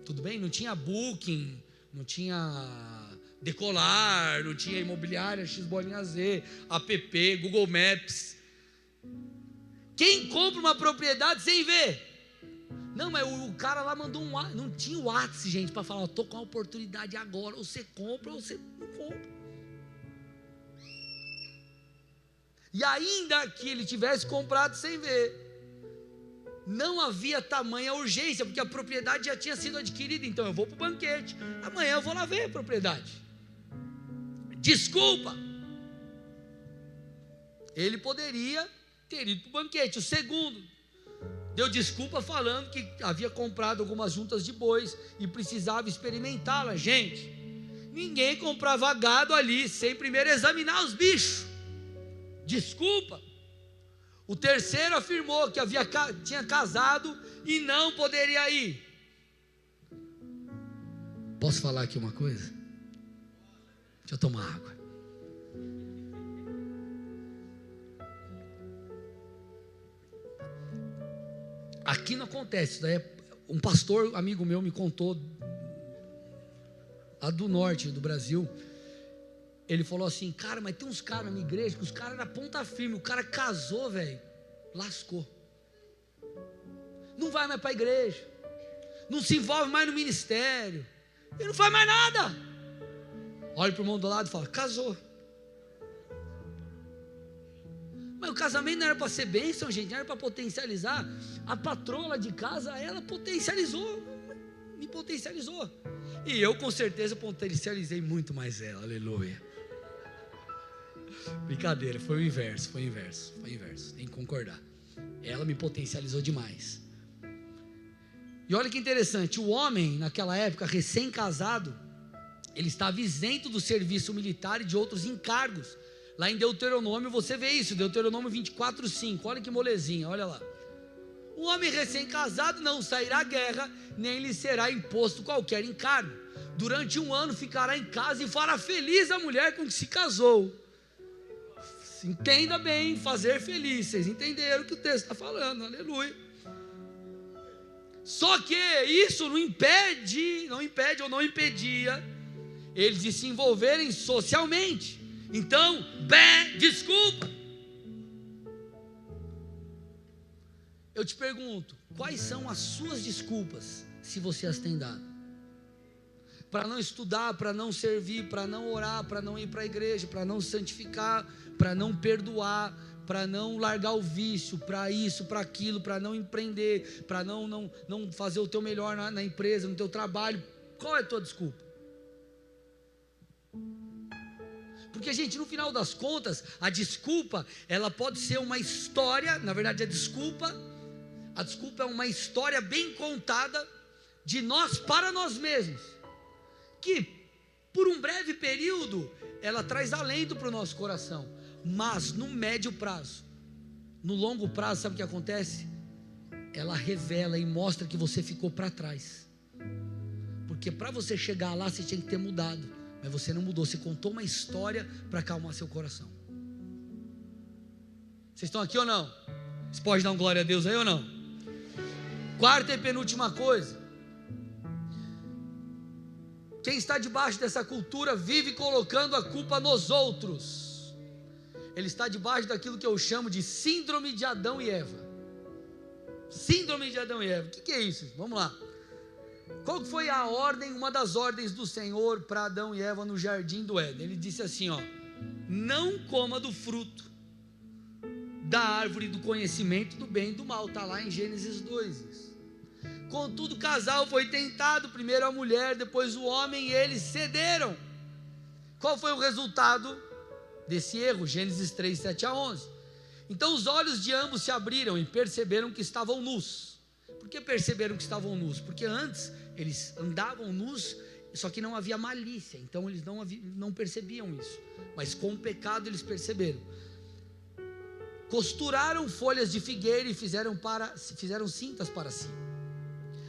Tudo bem? Não tinha Booking, não tinha Decolar, não tinha Imobiliária X-Bolinha-Z, app, Google Maps. Quem compra uma propriedade sem ver? Não, mas o cara lá mandou um WhatsApp. Não tinha o WhatsApp, gente, para falar: estou com a oportunidade agora, ou você compra ou você não compra. E ainda que ele tivesse comprado sem ver, não havia tamanha urgência, porque a propriedade já tinha sido adquirida. Então eu vou para o banquete, amanhã eu vou lá ver a propriedade. Desculpa. Ele poderia ter ido para o banquete. O segundo deu desculpa falando que havia comprado algumas juntas de bois e precisava experimentá-las. Gente, ninguém comprava gado ali sem primeiro examinar os bichos. Desculpa. O terceiro afirmou que tinha casado e não poderia ir. Posso falar aqui uma coisa? Deixa eu tomar água. Aqui não acontece. Daí um pastor amigo meu me contou, lá do norte do Brasil. Ele falou assim: cara, mas tem uns caras na minha igreja que os caras eram ponta firme. O cara casou, velho, lascou. Não vai mais para a igreja, não se envolve mais no ministério, ele não faz mais nada. Olha para o irmão do lado e fala: casou. Mas o casamento não era para ser bênção, gente, não era para potencializar. A patroa de casa, ela potencializou, me potencializou. E eu com certeza potencializei muito mais ela, aleluia. Brincadeira, foi o inverso, tem que concordar. Ela me potencializou demais. E olha que interessante, o homem naquela época, recém-casado, ele estava isento do serviço militar e de outros encargos. Lá em Deuteronômio você vê isso, Deuteronômio 24:5, olha que molezinha, olha lá. O homem recém-casado não sairá à guerra, nem lhe será imposto qualquer encargo. Durante 1 ano ficará em casa e fará feliz a mulher com que se casou. Entenda bem, fazer feliz. Vocês entenderam o que o texto está falando, aleluia. Só que isso não impede ou não impedia eles de se envolverem socialmente. Então, desculpa. Eu te pergunto, quais são as suas desculpas, se você as tem dado? Para não estudar, para não servir, para não orar, para não ir para a igreja, para não santificar, para não perdoar, para não largar o vício, para isso, para aquilo, para não empreender, para não fazer o teu melhor na empresa, no teu trabalho. Qual é a tua desculpa? Porque Porque, gente, no final das contas, a desculpa, ela pode ser uma história. Na verdade, a desculpa é uma história bem contada de nós para nós mesmos, que por um breve período ela traz alento para o nosso coração, mas no médio prazo, no longo prazo, sabe o que acontece? Ela revela e mostra que você ficou para trás, porque para você chegar lá você tinha que ter mudado, mas você não mudou, você contou uma história para acalmar seu coração. Vocês estão aqui ou não? Você pode dar um glória a Deus aí ou não? Quarta e penúltima coisa: quem está debaixo dessa cultura vive colocando a culpa nos outros. Ele está debaixo daquilo que eu chamo de síndrome de Adão e Eva. Síndrome de Adão e Eva. O que é isso? Vamos lá. Qual foi a ordem, uma das ordens do Senhor para Adão e Eva no jardim do Éden? Ele disse assim, ó: não coma do fruto da árvore do conhecimento do bem e do mal. Está lá em Gênesis 2 isso. Contudo, o casal foi tentado, primeiro a mulher, depois o homem, e eles cederam. Qual foi o resultado desse erro? Gênesis 3, 7 a 11. Então os olhos de ambos se abriram e perceberam que estavam nus. Por que perceberam que estavam nus? Porque antes eles andavam nus, só que não havia malícia, então eles não percebiam isso, mas com o pecado eles perceberam. Costuraram folhas de figueira e fizeram cintas para si.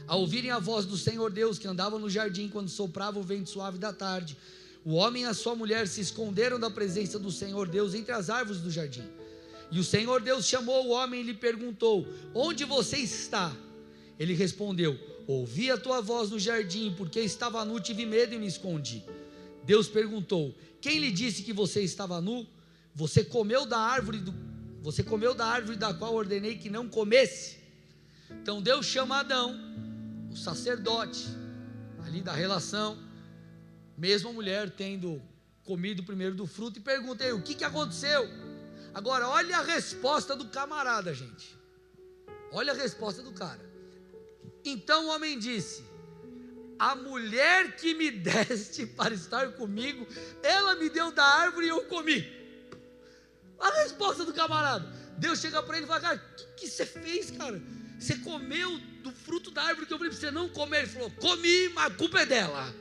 Ao ouvirem a voz do Senhor Deus, que andava no jardim quando soprava o vento suave da tarde, o homem e a sua mulher se esconderam da presença do Senhor Deus entre as árvores do jardim. E o Senhor Deus chamou o homem e lhe perguntou: onde você está? Ele respondeu: ouvi a tua voz no jardim, porque estava nu, tive medo e me escondi. Deus perguntou: quem lhe disse que você estava nu? Você comeu da árvore da qual ordenei que não comesse? Então Deus chama Adão, o sacerdote ali da relação, mesmo a mulher tendo comido primeiro do fruto, e pergunta aí: o que aconteceu? Agora olha a resposta do camarada, gente. Olha a resposta do cara. Então o homem disse: a mulher que me deste para estar comigo, ela me deu da árvore e eu comi. A resposta do camarada. Deus chega para ele e fala: cara, o que você fez, cara? Você comeu do fruto da árvore que eu falei para você não comer. Ele falou: comi, mas a culpa é dela.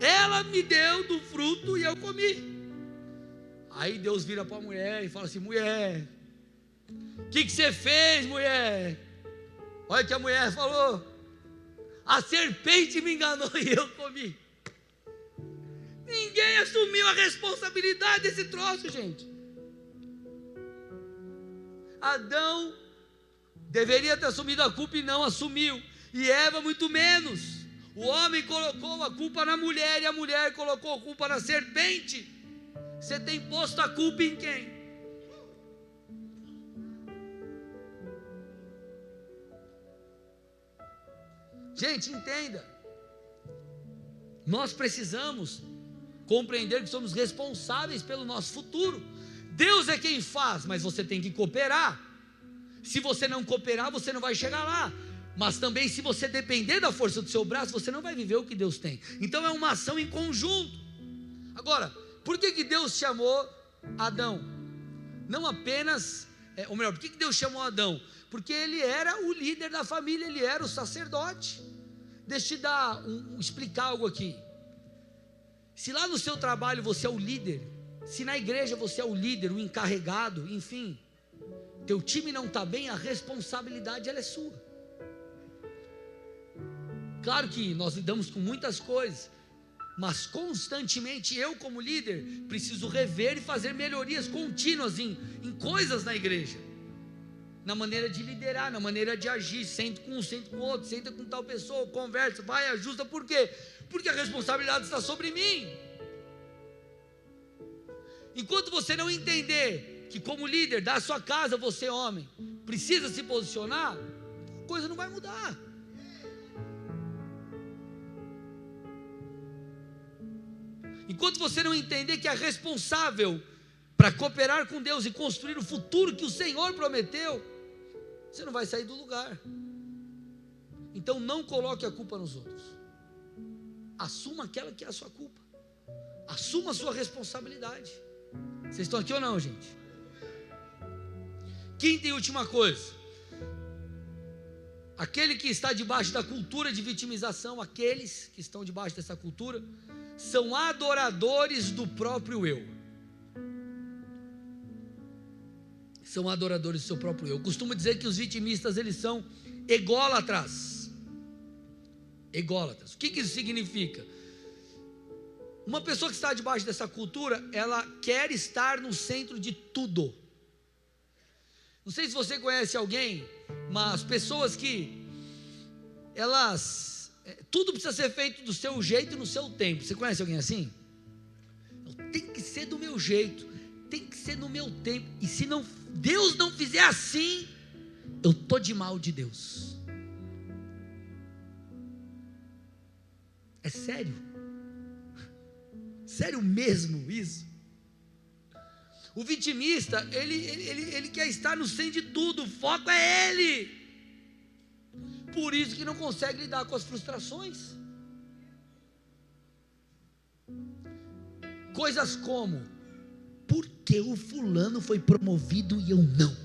Ela me deu do fruto e eu comi. Aí Deus vira para a mulher e fala assim: mulher, o que você fez, mulher? Olha o que a mulher falou: a serpente me enganou e eu comi. Ninguém assumiu a responsabilidade desse troço, gente. Adão deveria ter assumido a culpa e não assumiu, e Eva muito menos. O homem colocou a culpa na mulher e a mulher colocou a culpa na serpente. Você tem posto a culpa em quem? Gente, entenda, nós precisamos compreender que somos responsáveis pelo nosso futuro. Deus é quem faz, mas você tem que cooperar. Se você não cooperar, você não vai chegar lá. Mas também, se você depender da força do seu braço, você não vai viver o que Deus tem. Então é uma ação em conjunto. Agora, por que Deus chamou Adão? Não apenas, ou melhor, por que Deus chamou Adão? Porque ele era o líder da família, ele era o sacerdote. Deixa eu explicar algo aqui. Se lá no seu trabalho você é o líder, se na igreja você é o líder, o encarregado, enfim, teu time não está bem, a responsabilidade ela é sua. Claro que nós lidamos com muitas coisas, mas constantemente eu como líder preciso rever e fazer melhorias contínuas em coisas na igreja, na maneira de liderar, na maneira de agir. Senta com um, senta com o outro, senta com tal pessoa, conversa, vai, ajusta. Por quê? Porque a responsabilidade está sobre mim. Enquanto você não entender que como líder da sua casa, você homem, precisa se posicionar, a coisa não vai mudar. Enquanto você não entender que é responsável para cooperar com Deus e construir o futuro que o Senhor prometeu, você não vai sair do lugar. Então não coloque a culpa nos outros. Assuma aquela que é a sua culpa. Assuma a sua responsabilidade. Vocês estão aqui ou não, gente? Quinta e última coisa. Aquele que está debaixo da cultura de vitimização, aqueles que estão debaixo dessa cultura, são adoradores do próprio eu. São adoradores do seu próprio eu. Eu costumo dizer que os vitimistas, eles são ególatras. Ególatras. O que isso significa? Uma pessoa que está debaixo dessa cultura, ela quer estar no centro de tudo. Não sei se você conhece alguém, mas pessoas que tudo precisa ser feito do seu jeito e no seu tempo. Você conhece alguém assim? Tem que ser do meu jeito, tem que ser no meu tempo. E se Deus não fizer assim, eu estou de mal de Deus. É sério? Sério mesmo isso? O vitimista, ele quer estar no centro de tudo, o foco é ele. Por isso que não consegue lidar com as frustrações. Coisas como: por que o fulano foi promovido e eu não?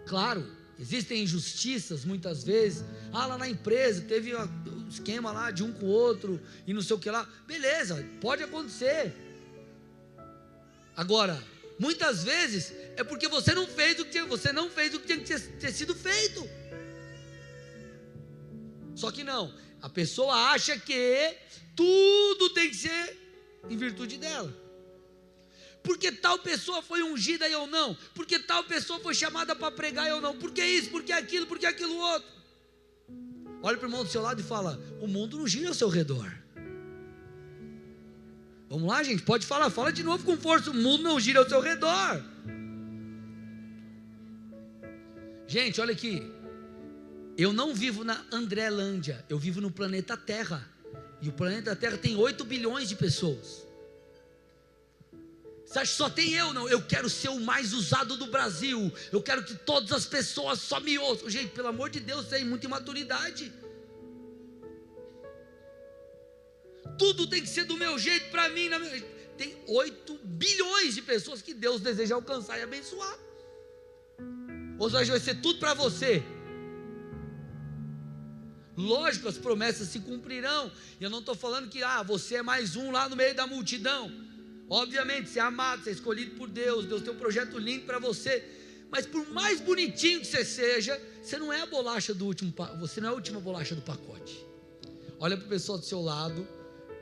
Claro, existem injustiças muitas vezes. Lá na empresa teve um esquema lá de um com o outro e não sei o que lá. Beleza, pode acontecer. Agora, muitas vezes é porque você não fez o que tinha que ter sido feito. Só que não, a pessoa acha que tudo tem que ser em virtude dela. Porque tal pessoa foi ungida e eu não. Porque tal pessoa foi chamada para pregar e eu não. Porque isso, porque aquilo outro. Olha para o irmão do seu lado e fala: o mundo não gira ao seu redor. Vamos lá, gente, pode falar, fala de novo com força: o mundo não gira ao seu redor. Gente, olha aqui, eu não vivo na Andrélândia, eu vivo no planeta Terra. E o planeta Terra tem 8 bilhões de pessoas. Você acha que só tem eu? Não, eu quero ser o mais usado do Brasil. Eu quero que todas as pessoas só me ouçam. Gente, pelo amor de Deus, tem muita imaturidade. Tudo tem que ser do meu jeito, para mim. Tem 8 bilhões de pessoas que Deus deseja alcançar e abençoar. Ou seja, vai ser tudo para você. Lógico, as promessas se cumprirão. E eu não estou falando que você é mais um lá no meio da multidão. Obviamente, você é amado, você é escolhido por Deus. Deus tem um projeto lindo para você. Mas por mais bonitinho que você seja, você não é a bolacha do último, você não é a última bolacha do pacote. Olha para o pessoal do seu lado,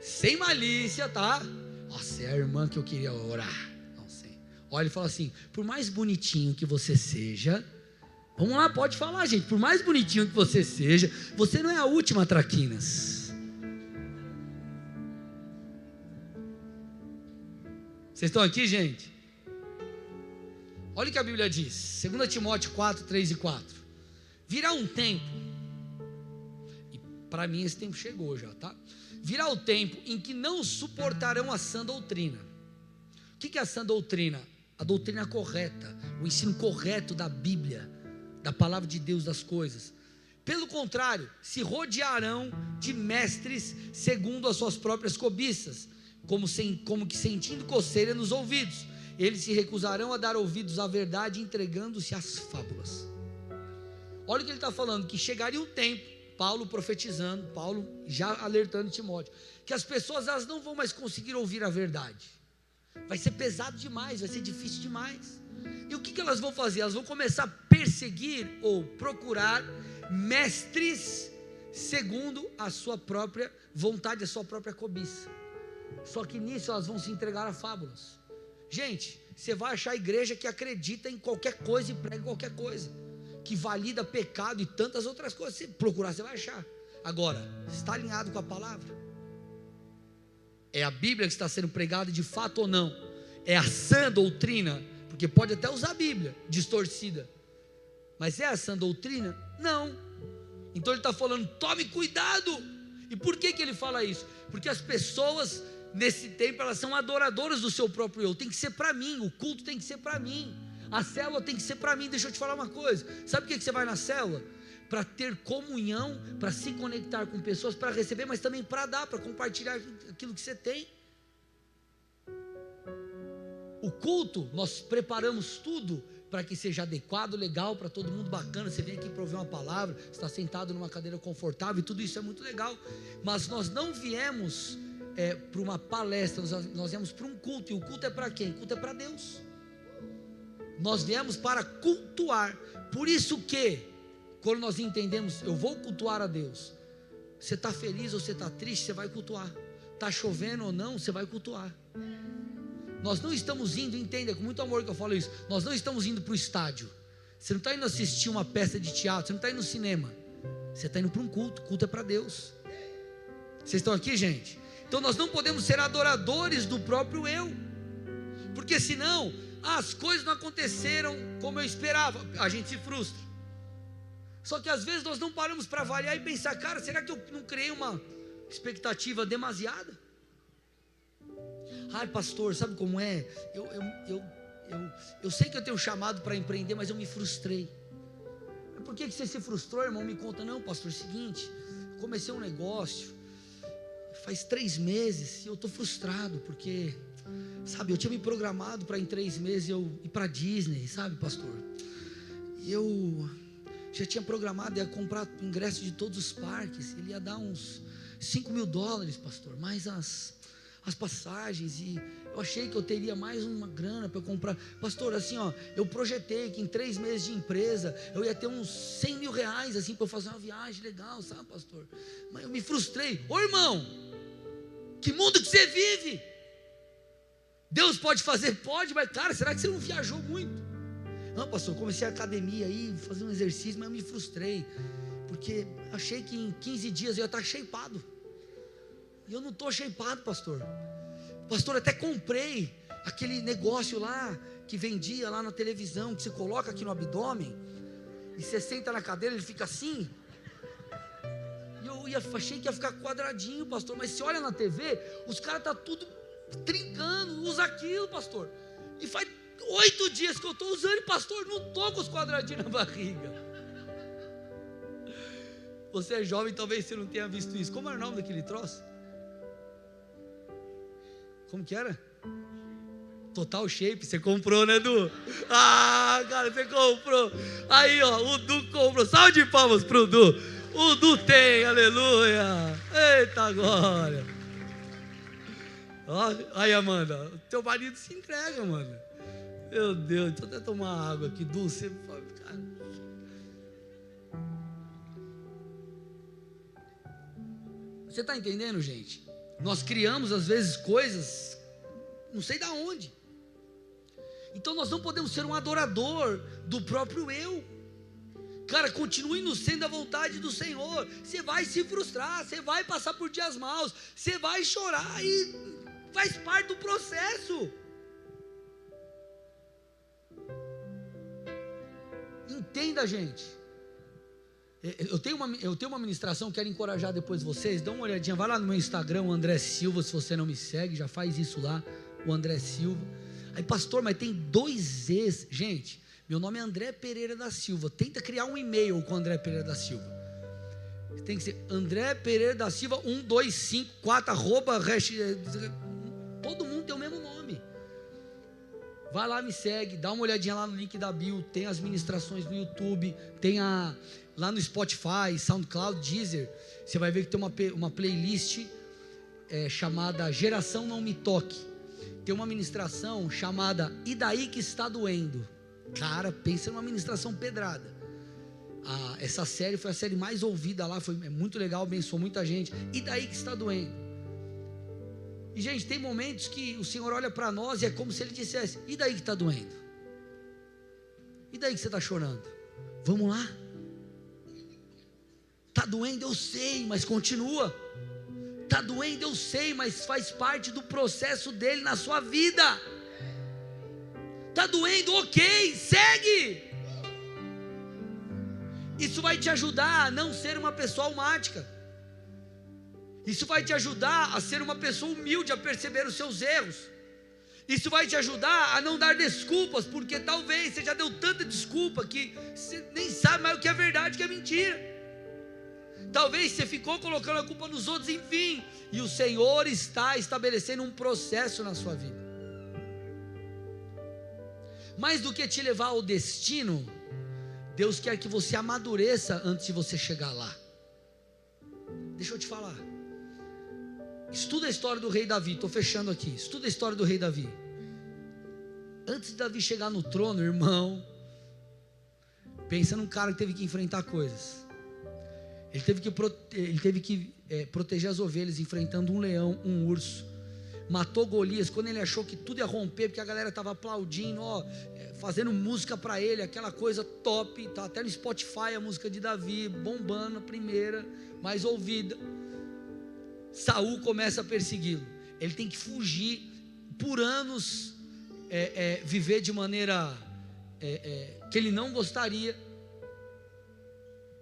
sem malícia, tá? Nossa, é a irmã que eu queria orar. Não sei. Olha e fala assim: por mais bonitinho que você seja, vamos lá, pode falar, gente. Por mais bonitinho que você seja, você não é a última traquinas. Vocês estão aqui, gente? Olha o que a Bíblia diz, 2 Timóteo 4, 3 e 4. Virá um tempo, e para mim esse tempo chegou já, tá? Virá o tempo em que não suportarão a sã doutrina. O que é a sã doutrina? A doutrina correta, o ensino correto da Bíblia, da palavra de Deus, das coisas. Pelo contrário, se rodearão de mestres segundo as suas próprias cobiças, como que sentindo coceira nos ouvidos. Eles se recusarão a dar ouvidos à verdade, entregando-se às fábulas. Olha o que ele está falando, que chegaria um tempo, Paulo profetizando, Paulo já alertando Timóteo, que as pessoas elas não vão mais conseguir ouvir a verdade. Vai ser pesado demais, vai ser difícil demais. E o que elas vão fazer? Elas vão começar a perseguir ou procurar mestres segundo a sua própria vontade, a sua própria cobiça. Só que nisso elas vão se entregar a fábulas. Gente, você vai achar a igreja que acredita em qualquer coisa e prega qualquer coisa, que valida pecado e tantas outras coisas. Se procurar, você vai achar. Agora, está alinhado com a palavra? É a Bíblia que está sendo pregada de fato ou não? É a sã doutrina? Porque pode até usar a Bíblia distorcida, mas é a sã doutrina? Não. Então ele está falando: tome cuidado. E por que ele fala isso? Porque as pessoas nesse tempo elas são adoradoras do seu próprio eu. Tem que ser para mim, o culto tem que ser para mim, a célula tem que ser para mim. Deixa eu te falar uma coisa: sabe por que você vai na célula? para ter comunhão, para se conectar com pessoas, para receber, mas também para dar, para compartilhar aquilo que você tem. O culto, nós preparamos tudo para que seja adequado, legal, para todo mundo, bacana. Você vem aqui para ouvir uma palavra, está sentado numa cadeira confortável, e tudo isso é muito legal. Mas nós não viemos para uma palestra, nós viemos para um culto. E o culto é para quem? O culto é para Deus. Nós viemos para cultuar. Por isso que, quando nós entendemos, eu vou cultuar a Deus, você está feliz ou você está triste, você vai cultuar. Está chovendo ou não, você vai cultuar. Nós não estamos indo, entenda, com muito amor que eu falo isso, nós não estamos indo para o estádio. Você não está indo assistir uma peça de teatro, você não está indo no cinema, você está indo para um culto. Culto é para Deus. Vocês estão aqui, gente? Então nós não podemos ser adoradores do próprio eu, porque senão as coisas não aconteceram como eu esperava, a gente se frustra. Só que às vezes nós não paramos para avaliar e pensar, cara, será que eu não criei uma expectativa demasiada? Ai, pastor, sabe como é? Eu sei que eu tenho chamado para empreender, mas eu me frustrei. Por que você se frustrou, irmão? Me conta. Não, pastor, é o seguinte, eu comecei um negócio faz 3 meses e eu estou frustrado, porque, sabe, eu tinha me programado para em 3 meses eu ir para Disney, sabe, pastor? E eu já tinha programado, ia comprar o ingresso de todos os parques, ele ia dar uns $5.000, pastor, mais as passagens, e eu achei que eu teria mais uma grana para comprar. Pastor, assim, ó, eu projetei que em 3 meses de empresa eu ia ter uns R$100.000 assim para eu fazer uma viagem legal, sabe, pastor? Mas eu me frustrei. Ô irmão, que mundo que você vive? Deus pode fazer? Pode, mas cara, será que você não viajou muito? Não, pastor, comecei a academia aí, fazer um exercício, mas eu me frustrei, porque achei que em 15 dias eu ia estar shapeado. E eu não estou shapeado, pastor. Pastor, até comprei aquele negócio lá, que vendia lá na televisão, que você coloca aqui no abdômen, e você senta na cadeira, ele fica assim. E eu achei que ia ficar quadradinho, pastor, mas você olha na TV, os caras estão tudo trincando, usa aquilo, pastor. E faz 8 dias que eu estou usando, e pastor, não estou com os quadradinhos na barriga. Você é jovem, talvez você não tenha visto isso. Como era o nome daquele troço? Como que era? Total Shape, você comprou, né, Du? Ah, cara, você comprou. Aí, ó, o Du comprou. Salve de palmas pro Du. O Du tem, aleluia. Eita glória. Ó, aí, Amanda, teu marido se entrega, Amanda. Meu Deus, deixa eu até tomar água aqui. Du, você... Cara. Você está entendendo, gente? Nós criamos às vezes coisas, não sei da onde. Então nós não podemos ser um adorador do próprio eu. Cara, continue no sendo a vontade do Senhor. Você vai se frustrar, você vai passar por dias maus, você vai chorar, e faz parte do processo. Entenda, gente. Eu tenho uma ministração, quero encorajar depois vocês. Dá uma olhadinha, vai lá no meu Instagram, o André Silva. Se você não me segue, já faz isso lá, o André Silva. Aí, pastor, mas tem 2 Es. Gente, meu nome é André Pereira da Silva. Tenta criar um e-mail com André Pereira da Silva. Tem que ser André Pereira da Silva 1254 @ todo mundo tem o mesmo nome. Vai lá, me segue, dá uma olhadinha lá no link da bio. Tem as ministrações no YouTube, tem lá no Spotify, SoundCloud, Deezer. Você vai ver que tem uma playlist chamada Geração Não Me Toque. Tem uma ministração chamada E Daí Que Está Doendo. Cara, pensa numa ministração pedrada. Essa série foi a série mais ouvida lá, é muito legal, abençoou muita gente. E daí que está doendo? E gente, tem momentos que o Senhor olha para nós e é como se Ele dissesse: e daí que está doendo? E daí que você está chorando? Vamos lá. Está doendo, eu sei, mas continua. Está doendo, eu sei, mas faz parte do processo dele na sua vida. Está doendo, ok, segue. Isso vai te ajudar a não ser uma pessoa almática. Isso vai te ajudar a ser uma pessoa humilde, a perceber os seus erros. Isso vai te ajudar a não dar desculpas, porque talvez você já deu tanta desculpa que você nem sabe mais o que é verdade e o que é mentira. Talvez você ficou colocando a culpa nos outros, enfim. E o Senhor está estabelecendo um processo na sua vida. Mais do que te levar ao destino, Deus quer que você amadureça antes de você chegar lá. Deixa eu te falar. Estuda a história do rei Davi. Estou fechando aqui. Estuda a história do rei Davi. Antes de Davi chegar no trono, irmão, pensa num cara que teve que enfrentar coisas. Ele teve que proteger as ovelhas, enfrentando um leão, um urso. Matou Golias, quando ele achou que tudo ia romper, porque a galera estava aplaudindo, fazendo música para ele, aquela coisa top, tá até no Spotify a música de Davi, bombando, a primeira, mais ouvida. Saul começa a persegui-lo, ele tem que fugir, por anos, viver de maneira que ele não gostaria,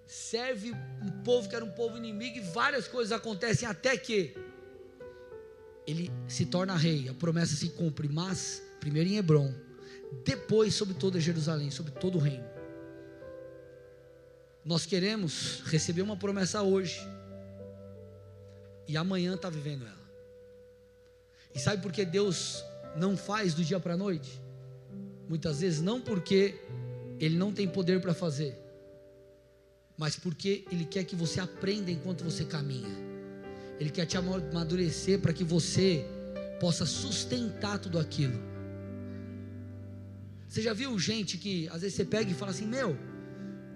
serve um povo que era um povo inimigo, e várias coisas acontecem, até que ele se torna rei, a promessa se cumpre, mas primeiro em Hebrom, depois sobre toda Jerusalém, sobre todo o reino. Nós queremos receber uma promessa hoje, e amanhã está vivendo ela. E sabe por que Deus não faz do dia para a noite? Muitas vezes não porque Ele não tem poder para fazer, mas porque Ele quer que você aprenda enquanto você caminha. Ele quer te amadurecer para que você possa sustentar tudo aquilo. Você já viu gente que às vezes você pega e fala assim: meu,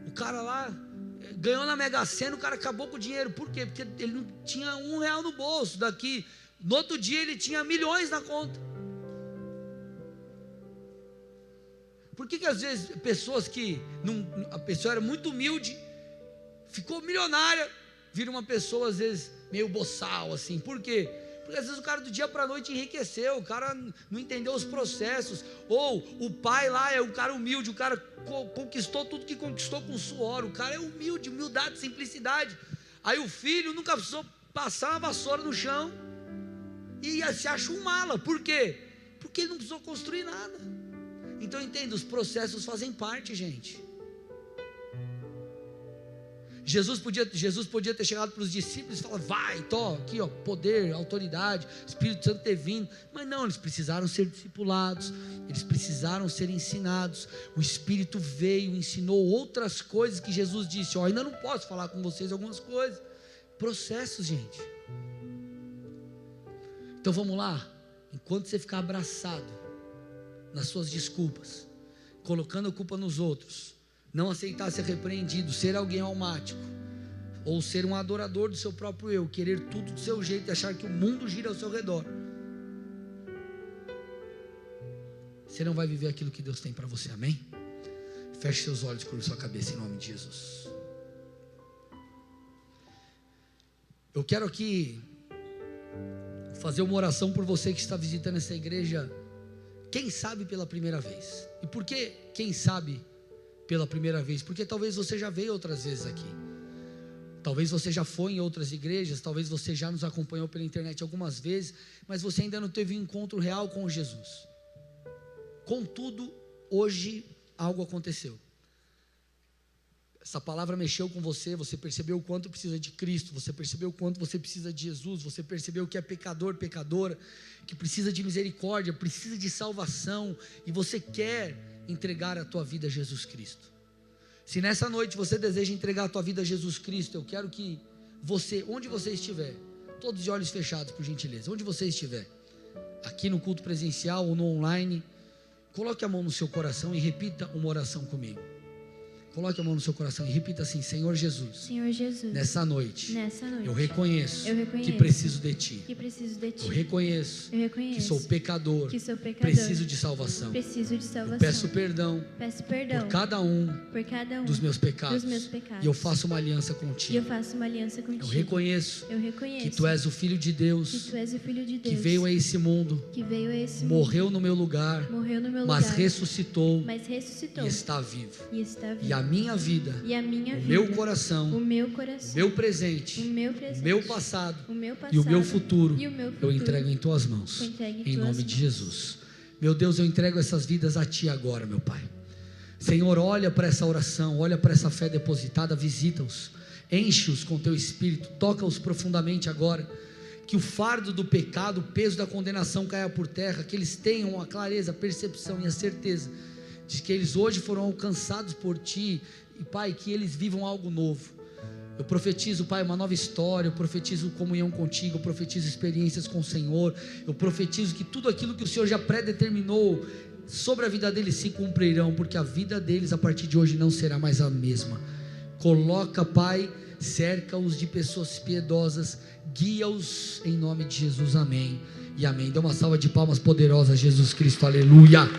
o cara lá ganhou na Mega Sena, o cara acabou com o dinheiro. Por quê? Porque ele não tinha R$1 no bolso. No outro dia ele tinha milhões na conta. Por que às vezes pessoas a pessoa era muito humilde, ficou milionária, vira uma pessoa às vezes meio boçal assim? Por quê? Porque às vezes o cara do dia para a noite enriqueceu, o cara não entendeu os processos. Ou o pai lá é um cara humilde, o cara conquistou tudo que conquistou com suor, o cara é humilde, humildade, simplicidade. Aí o filho nunca precisou passar uma vassoura no chão e se acha um mala. Por quê? Porque ele não precisou construir nada. Então entenda, os processos fazem parte, gente. Jesus podia ter chegado para os discípulos e falar: vai, aqui poder, autoridade, Espírito Santo ter vindo. Mas não, eles precisaram ser discipulados, eles precisaram ser ensinados. O Espírito veio, ensinou outras coisas que Jesus disse: ainda não posso falar com vocês algumas coisas. Processos, gente. Então vamos lá. Enquanto você ficar abraçado nas suas desculpas, colocando a culpa nos outros, não aceitar ser repreendido, ser alguém almático, ou ser um adorador do seu próprio eu, querer tudo do seu jeito e achar que o mundo gira ao seu redor, você não vai viver aquilo que Deus tem para você, amém? Feche seus olhos, curva sua cabeça em nome de Jesus. Eu quero aqui fazer uma oração por você que está visitando essa igreja, quem sabe pela primeira vez. E por que quem sabe pela primeira vez? Porque talvez você já veio outras vezes aqui, talvez você já foi em outras igrejas, talvez você já nos acompanhou pela internet algumas vezes, mas você ainda não teve um encontro real com Jesus. Contudo, hoje algo aconteceu. Essa palavra mexeu com você, você percebeu o quanto precisa de Cristo, você percebeu o quanto você precisa de Jesus, você percebeu que é pecador, pecadora, que precisa de misericórdia, precisa de salvação, e você quer entregar a tua vida a Jesus Cristo. Se nessa noite você deseja entregar a tua vida a Jesus Cristo, eu quero que você, onde você estiver, todos de olhos fechados por gentileza, onde você estiver, aqui no culto presencial ou no online, coloque a mão no seu coração e repita uma oração comigo. Coloque a mão no seu coração e repita assim: Senhor Jesus, Senhor Jesus, nessa noite eu reconheço que preciso de Ti. Eu reconheço que sou pecador, preciso de salvação. Eu peço perdão por cada um dos meus pecados. E eu faço uma aliança contigo. Eu reconheço que Tu és o Filho de Deus, que veio a esse mundo, morreu no meu lugar, mas ressuscitou e está vivo. E a minha vida, o meu coração, o meu presente, o meu passado e o meu futuro, eu entrego em Tuas mãos, em nome de Jesus. Meu Deus, eu entrego essas vidas a Ti agora, meu Pai. Senhor, olha para essa oração, olha para essa fé depositada, visita-os, enche-os com Teu Espírito, toca-os profundamente agora, que o fardo do pecado, o peso da condenação caia por terra, que eles tenham a clareza, a percepção e a certeza de que eles hoje foram alcançados por Ti, e Pai, que eles vivam algo novo. Eu profetizo, Pai, uma nova história, eu profetizo comunhão contigo, eu profetizo experiências com o Senhor, eu profetizo que tudo aquilo que o Senhor já predeterminou sobre a vida deles se cumprirão, porque a vida deles a partir de hoje não será mais a mesma. Coloca, Pai, cerca-os de pessoas piedosas, guia-os em nome de Jesus, amém e amém. Dê uma salva de palmas poderosas a Jesus Cristo, aleluia.